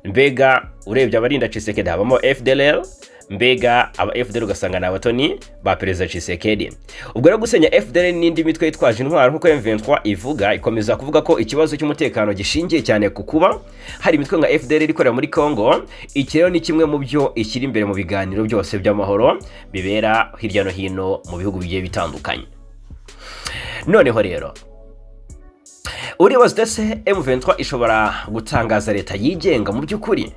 Mbega urebye abarinda Tshisekedi habamo FDLR, mbega aba FDLR ugasanga ni abatoni ba Perezida Tshisekedi. Ubwo rero gusenya FDLR n'indi mitwe yitwaje intwaro nkuko M23 ivuga, ikomeza kuvuga ko ikibazo cy'umutekano gishingiye cyane ku kuba hari imitwe nka FDLR ikorera muri Kongo. Iki rero ni kimwe mu byo ishyira imbere mu biganiro byose by'amahoro bibera hirya no hino mu bihugu bigiye bitandukanye. Noneho rero uribaza ndetse M23 ishobora gutangaza leta yigenga mu by'ukuri?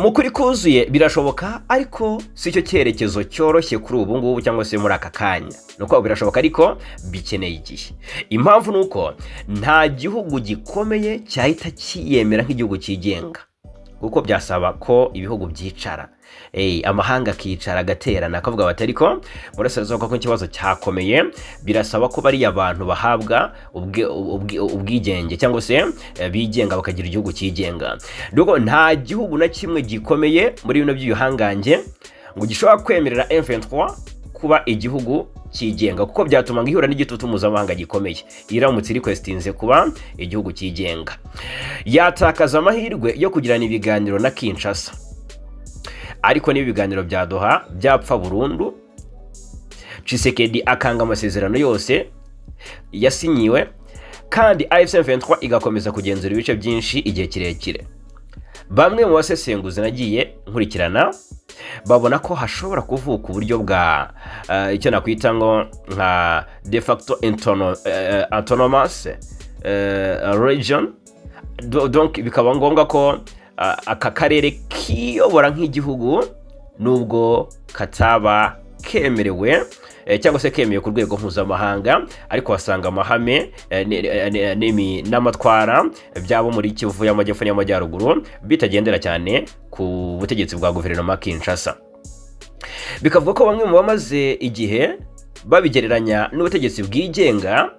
Mukuri kuzuye birashoboka, ariko si cyo cyerekezo cyoroshye kuri ubu ngubu cyangwa se muri aka kanya. Nuko birashoboka ariko bikeneye igihe. Impamvu nuko nta gihugu gikomeye cyahita kiyemera nk'igihugu cyigenga, kuko byasaba ko ibihugu byicara, amahanga akicara agaterana akavuga bati ariko murasezerwa ko ikibazo cyakomeye, birasaba ko bari abantu bahabwa ubwigenge cyangwa se bigenga bakagira igihugu cyigenga. Nuko nta gihugu na kimwe gikomeye muri bino by'uhangange ngo gishobora kwemerera M23 kuba igihugu cyigenga, kuko byatuma ngihura n'igitutu mpuzamahanga gikomeye iramutse requestinze kuba igihugu cyigenga. Yatakaza amahirwe yo kugirana ibiganiro na Kinshasa, ariko niba ibiganiro bya Doha byapfa burundu, Tshisekedi akanga amasezerano yose yasinyiwe, kandi AFC M23 igakomeza kugenzura ibice byinshi igihe kirekire. Bamwe mu basesenguzi nagiye nkurikirana babona ko hashobora kuvuka uburyo bwa icyo nakwita ngo nka de facto autonomous region. Donc bikaba ngombwa ko aka karere kiyobora nk'igihugu nubwo kataba kemerewe cyangwa se kemeye ku rwego mpuzamahanga, ariko wasanga amahame n'amatwara byabo muri Kivu y'amajyepfo n'amajyaruguru bitagendera cyane ku butegetsi bwa guverinoma Kinshasa. Bikavuga ko bamwe mu bamaze igihe babigereranya n'ubutegetsi bwigenga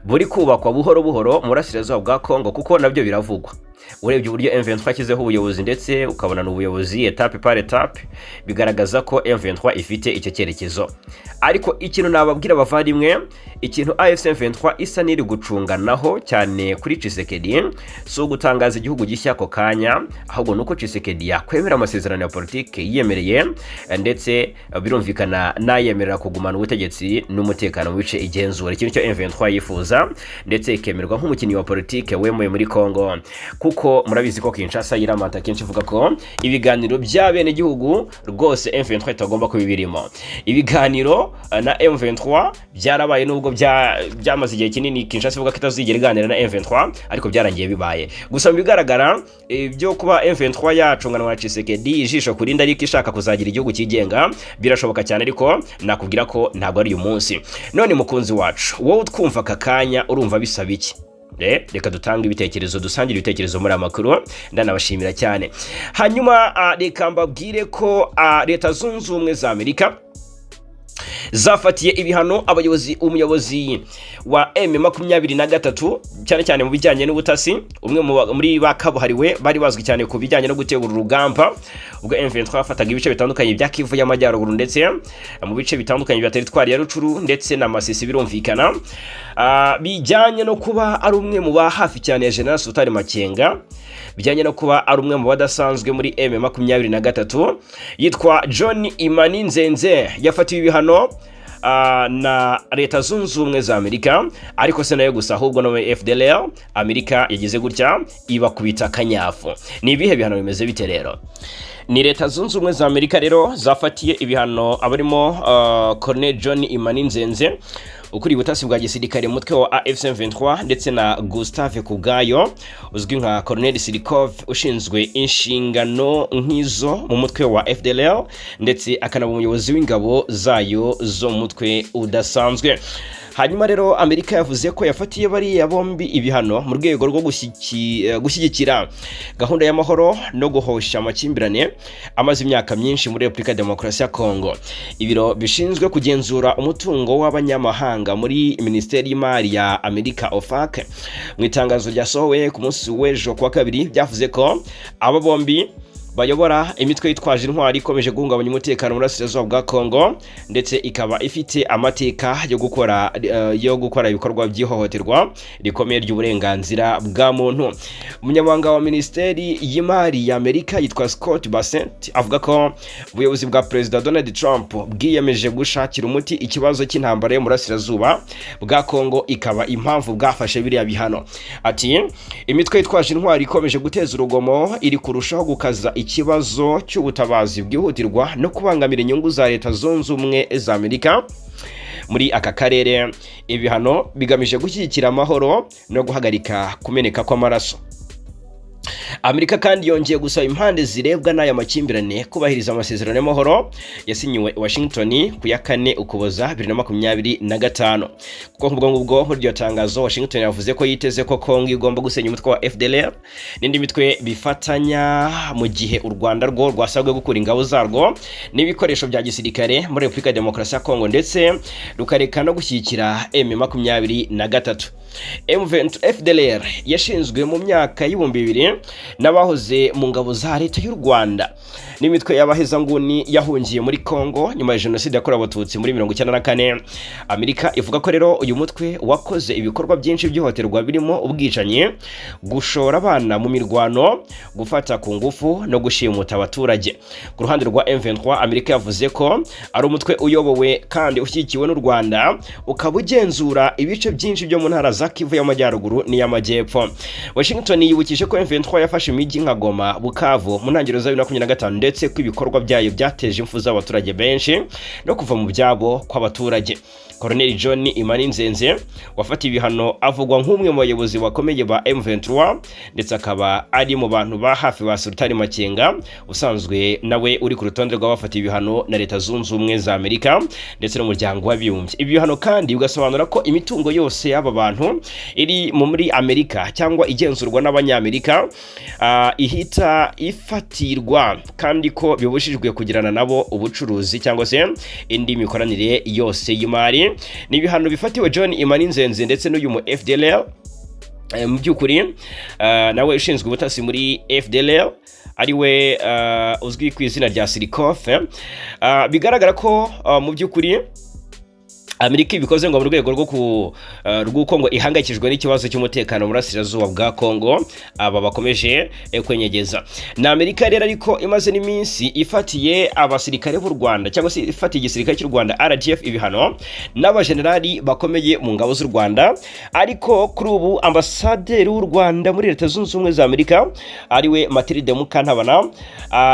buri kubakwa buhoro buhoro mu burasirazuba bwa Kongo, kuko nabyo biravugwa. Urebye uburyo M23 akizeho ubuyobozi ndetse ukabona n'ubuyobozi etape par etape, bigaragaza ko M23 ifite icyo cyerekezo. Ariko ikintu nababwira bavandimwe, ikintu AFC M23 isa n'iri gucunganaho cyane kuri Tshisekedi, so gutangaza igihugu gishya ko kanya, ahubwo nuko Tshisekedi yakwemera amasezerano ya politike yiyemereye, ndetse birumvikana nayemerera kugumana ubutegetsi n'umutekano mu bice igenzura. Ikintu cyo M23 yifuza, ndetse ikemerwa nk'umukinnyi wa politike wemuye muri Kongo, kuko kuko murabizi ko Kinshasa yiramata kenshi ivuga ko ibiganiro by'abene gihugu rwose M23 tagomba kubibirimo. Ibiganiro na M23 byarabaye nubwo byamaze igihe kinini Kinshasa ivuga ko itazigera iganira na M23 ariko byarangiye bibaye. Gusa bigaragara byo kuba M23 yacunganwa na Tshisekedi ijisho kurinda ariko ishaka kuzagira igihugu kigenga birashoboka cyane, ariko nakubwira ko ntabwo ari uyu munsi. None mukunzi wacu, wowe utwumva aka kanya urumva bisaba iki? Reka dutanga ibitekerezo, dusangira ibitekerezo muri amakuru, ndanabashimira cyane. Hanyuma reka mbabwire ko Leta Zunze Ubumwe za Amerika zafatiye ibihano umuyobozi wa M23 cyane cyane mu bijyanye n'ubutasi, umwe muri bakabuhariwe bari bazwi cyane ku bijyanye no gutegura urugamba ubwo M23 afataga ibice bitandukanye bya Kivu y'amajyaruguru ndetse mu bice bitandukanye bya teritwari ya Rucuru ndetse na Masisi. Birumvikana bijyanye no kuba ari umwe mu ba hafi cyane ya General Sultan Makenga, bijyanye no kuba ari umwe mu badasanzwe muri M23, yitwa John Imani Nzenze yafatiwe ibihano na Leta Zunze Ubumwe za Amerika, ariko se nayo gusa ahubwo no FDLR Amerika yagize gutya ibakubita kanyafu. Ni ibihe bihano bimeze bite rero? Ni Leta Zunze Ubumwe za Amerika rero zafatiye ibihano abarimo Colonel John Imani Nzenze ukuri ubutasi bwa gisirikare mu mutwe wa AF23 ndetse na Gustave Kubwayo uzwi nka Colonel Silikov ushinzwe inshingano nk'izo mu mutwe wa FDLR ndetse akanaba umuyobozi w'ingabo zayo zo mu mutwe udasanzwe. Hanyuma rero Amerika yavuze ko yafatiye bari bombi ibihano mu rwego rwo gushyigikira gahunda y'amahoro no guhosha amakimbirane amaze imyaka myinshi muri Republika Demokarasi ya Kongo. Ibiro bishinzwe kugenzura umutungo w'abanyamahanga muri Minisiteri y'Imari ya Amerika OFAC mu itangazo ryasohowe ku munsi w'ejo kuwa kabiri byavuze ko aba bombi bayobora imitwe yitwaje intwari ikomeje guhungabanya umutekano muri Burasirazuba bwa Kongo ndetse ikaba ifite amateka yo gukora ibikorwa by'ihohoterwa rikomeye ry'uburenganzira bwa muntu. Umunyamabanga wa Minisiteri y'Imari ya Amerika yitwa Scott Bassett avuga ko ubuyobozi bwa President Donald Trump bwiyemeje gushakira umuti ikibazo cy'intambara yo muri Burasirazuba bwa Kongo, ikaba impamvu bwafashe biriya bihano. Ati imitwe yitwaje intwari ikomeje guteza urugomo iri kurushaho gukaza ikibazo cy'ubutabazi bwihutirwa no kubangamira inyungu za Leta Zunze Ubumwe za Amerika muri aka karere. Ibihano bigamije gushyigikira amahoro no guhagarika kumeneka kw'amaraso. Amerika kandi yongeye gusaba impande zirebwa n'aya makimbirane kubahiriza amasezerano y'amahoro yasinyiwe Washington ku ya 4 Ukuboza 2025. Kuko ubwo muri iryo tangazo Washington yavuze ko yiteze ko Kongo igomba gusenya umutwe wa FDLR n'indi mitwe bifatanya mu gihe u Rwanda rwo rwasabwe gukura ingabo zarwo n'ibikoresho bya gisirikare muri Republika Demokarasi ya Kongo ndetse rukareka no gushyigikira M23. FDLR yashinzwe mu myaka y'2000 n'abahoze mu ngabo za leta y'u Rwanda n'imitwe y'abahezanguni yahungiye muri Kongo nyuma ya jenoside yakorewe abatutsi muri 1994. Amerika ivuga ko rero uyu mutwe wakoze ibikorwa byinshi by'ihohoterwa birimo ubwicanyi, gushora abana mu mirwano, gufata ku ngufu no gushimuta abaturage. Ku ruhande rwa M23 Amerika yavuze ko ari umutwe uyobowe kandi ushyigikiwe n'u Rwanda ukaba ugenzura ibice byinshi byo mu ntara za Kivu y'amajyaruguru n'iy'amajyepfo. Washington yibukije ko M23 yafashe imijyi nka Goma, Bukavu mu ntangiriro za 2025 ndetse ko ibikorwa byayo byateje impfu z'abaturage benshi no kuva mu byabo kw'abaturage. Colonel John Imani Nzenze wafatiwe ibihano avugwa nk'umwe mu bayobozi bakomeye ba M23 ndetse akaba ari mu bantu ba hafi ba Sultan Makenga usanzwe nawe uri ku rutonde rw'abafatiwe ibihano na Leta Zunze Ubumwe za Amerika ndetse n'umuryango w'abibumbye. Ibi bihano kandi bigasobanura ko imitungo yose y'aba bantu iri muri Amerika cyangwa igenzurwa n'abanyamerika ihita ifatirwa kandi ko bibujijwe kugirana nabo ubucuruzi cyangwa se indi mikoranire yose y'imari. Ni ibihano bifatiwe John Imani Nzenze ndetse n'uyu mu FDLR mu by'ukuri nawe ushinzwe ubutasi muri FDLR ariwe uzwi ku izina rya Silikov. Bigaragara ko mu by'ukuri Amerika ibikoze ngo mu rwego rw'uko ngo ihangayikijwe n'ikibazo cy'umutekano mu burasirazuba bwa Kongo aba bakomeje kwenyegeza. Na Amerika rero ariko imaze n'iminsi ifatiye abasirikare b'u Rwanda cyangwa se ifatiye igisirikare cy'u Rwanda RDF ibihano n'abajenerali bakomeye mu ngabo z'u Rwanda. Ariko kuri ubu ambasaderi w'u Rwanda muri Leta Zunze Ubumwe za Amerika ariwe Matilde Mukantabana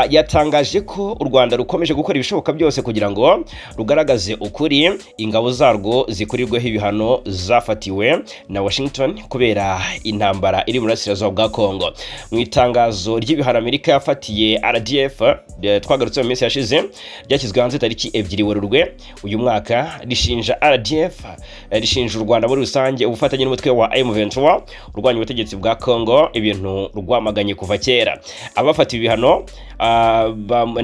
yatangaje ko u Rwanda rukomeje gukora ibishoboka byose kugira ngo rugaragaze ukuri ingabo zarwo zikurirweho ibihano zafatiwe na Washington kubera intambara iri mu burasirazuba bwa Kongo. Mu itangazo ry'ibihano Amerika yafatiye RDF twagarutse mu minsi yashize ryashyizwe hanze tariki 2 Werurwe uyu mwaka, rishinja RDF rishinja u Rwanda muri rusange ubufatanye n'umutwe wa M23 urwanya ubutegetsi bwa Kongo, ibintu rwamaganye kuva kera. Abafatiwe ibihano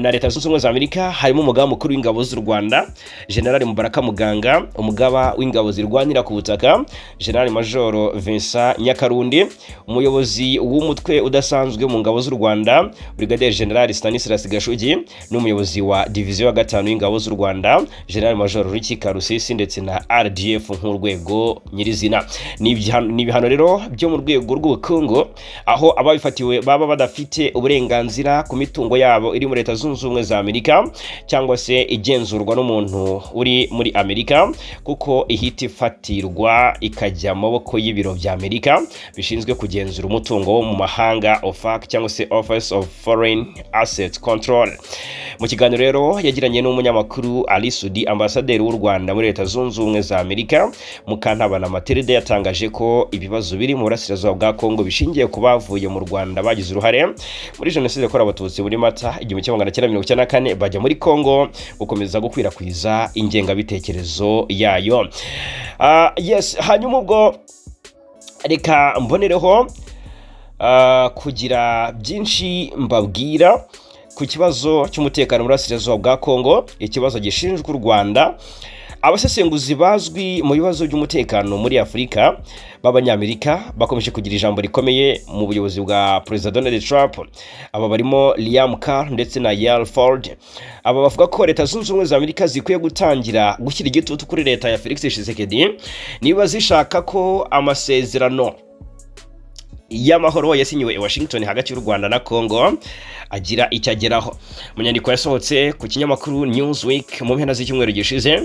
na Leta Zunze Ubumwe za Amerika harimo umugaba mukuru w'ingabo z'u Rwanda General Mubaraka Muganga, umugaba w'ingabo zirwanira ku butaka General Major Vincent Nyakarundi, umuyobozi w'umutwe udasanzwe mu ngabo z'u Rwanda Brigadier General Stanislas Gashugi, n'umuyobozi wa division ya 5 y'ingabo z'u Rwanda General Major Riki Karusisi, ndetse na RDF nk'urwego nyirizina. Ni ibihano rero byo mu rwego rw'ubukungu, aho ababifatiwe baba badafite uburenganzira ku mitungo yabo iri muri Leta Zunze Ubumwe za Amerika cyangwa se igenzurwa n'umuntu uri muri Amerika, kuko ihita ifatirwa ikajya mu maboko y'ibiro bya Amerika bishinzwe kugenzura umutungo wo mu mahanga OFAC cyangwa se Office of Foreign Asset Control. Mu kiganiro rero yagiranye n'umunyamakuru Ali Sudi, ambasaderi w'u Rwanda muri Leta Zunze Ubumwe za Amerika, Mukantabana Matilde yatangaje ko ibibazo biri mu burasirazuba bwa Kongo bishingiye ku bavuye mu Rwanda bagize uruhare muri jenoside yakorewe Abatutsi muri Mata 1994 bajya muri Kongo gukomeza gukwirakwiza ingengabitekerezo yayo. Yes, hanyuma ubwo reka mbonereho kugira byinshi mbabwira ku kibazo cy'umutekano mu burasirazuba bwa Kongo, ikibazo gishinjwa u Rwanda. Abasesenguzi bazwi mu bibazo by'umutekano muri Afurika b'Abanyamerika bakomeje kugira ijambo rikomeye mu buyobozi bwa President Donald Trump. Aba barimo Liam Carr ndetse na LE4. Aba bavuga ko Leta Zunze Ubumwe za Amerika zikwiye gutangira gushyira igitutu kuri leta ya Felix Tshisekedi niba zishaka ko amasezerano y'amahoro yasinyiwe i Washington hagati y'u Rwanda na Kongo agira icyo ageraho. Mu nyandiko yasohotse ku kinyamakuru Newsweek mu mpera z'icyumweru gishize,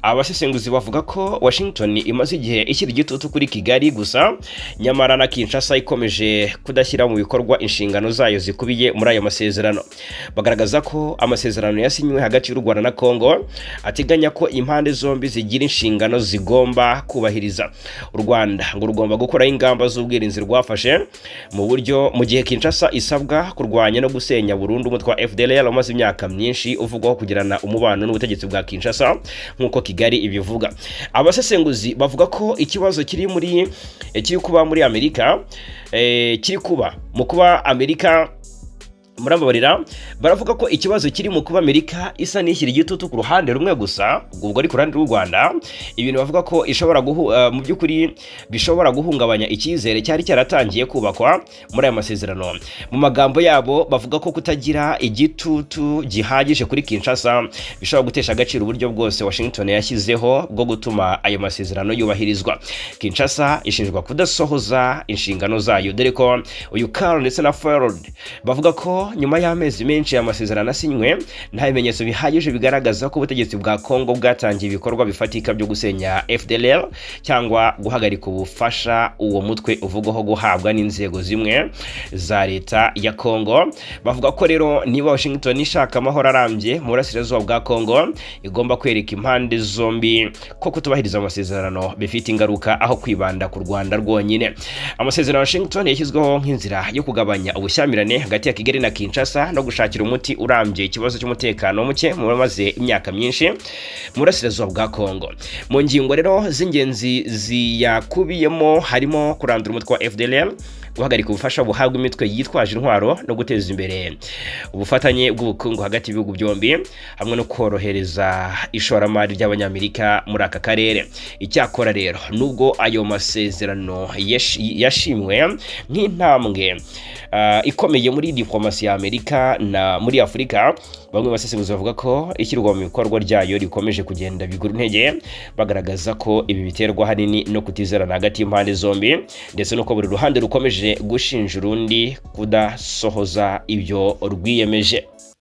abasesenguzi bavuga ko Washington imaze igihe ishyira igitutu kuri Kigali gusa, nyamara na Kinshasa ikomeje kudashyira mu bikorwa inshingano zayo zikubiye muri ayo masezerano. Bagaragaza ko amasezerano yasinywe hagati y'u Rwanda na Kongo ateganya ko impande zombi zigira inshingano zigomba kubahiriza. U Rwanda ngo rugomba gukora ingamba z'ubwirinzi rwafashe mu buryo mu gihe Kinshasa isabwa kurwanya no gusenya burundu umutwe wa FDLR umaze imyaka myinshi uvugwaho kugirana umubano n'ubutegetsi bwa Kinshasa nk'uko Kigali ibivuga. Abasesenguzi bavuga ko ikibazo kiri kuba muri Amerika kiri kuba mu kuba Amerika murambabarira, baravuga ko ikibazo kiri mu kuba Amerika isa n'ishyira igitutu ku ruhande rumwe gusa, ubwo ari ku ruhande rw'u Rwanda. Ibintu bavuga ko ishobora mu by'ukuri bishobora guhungabanya icyizere cyari cyaratangiye kubakwa muri aya masezerano. Mu magambo yabo bavuga ko kutagira igitutu gihagije kuri Kinshasa bishobora gutesha agaciro uburyo bwose Washington yashyizeho bwo gutuma ayo masezerano yubahirizwa. Kinshasa ishinjwa kudasohoza inshingano zayo, dore ko uyu Carl ndetse na Ford bavuga ko nyuma y'amezi menshi y'amasezerano asinywe nta bimenyetso bihagije bigaragaza ko ubutegetsi bwa Kongo bwatangiye ibikorwa bifatika byo gusenya FDLR cyangwa guhagarika ubufasha uwo mutwe uvugwaho guhabwa n'inzego zimwe za leta ya Kongo. Bavuga ko rero niba Washington ishaka amahoro arambye mu burasirazuba bwa Kongo, igomba kwereka impande zombi ko kutubahiriza amasezerano bifite ingaruka aho kwibanda ku Rwanda rwonyine. Amasezerano ya Washington yashyizweho nk'inzira yo kugabanya ubushyamirane hagati ya Kigali na Kinshasa no gushakira umuti urambye ikibazo cy'umutekano muke mu maze imyaka myinshi mu burasirazuba bwa Kongo. Mu ngingo rero z'ingenzi ziyakubiyemo harimo kurandura umutwe wa FDLR, guhagarika ubufasha buhabwa imitwe yitwaje intwaro no guteza imbere ubufatanye bw'ubukungu hagati y'ibihugu byombi, hamwe no korohereza ishoramari ry'Abanyamerika muri aka karere. Icyakora rero nubwo ayo masezerano yashimwe nk'intambwe ikomeye muri diplomasi ya Amerika na muri Afurika, bamwe basesenguzi bavuga ko ishyirwa mu bikorwa ryayo rikomeje kugenda bigura intege, bagaragaza ko ibi biterwa hanini no kutizerana hagati y'impande zombi, ndetse nuko buri ruhande rukomeje gushinja urundi kudasohoza ibyo rwiyemeje.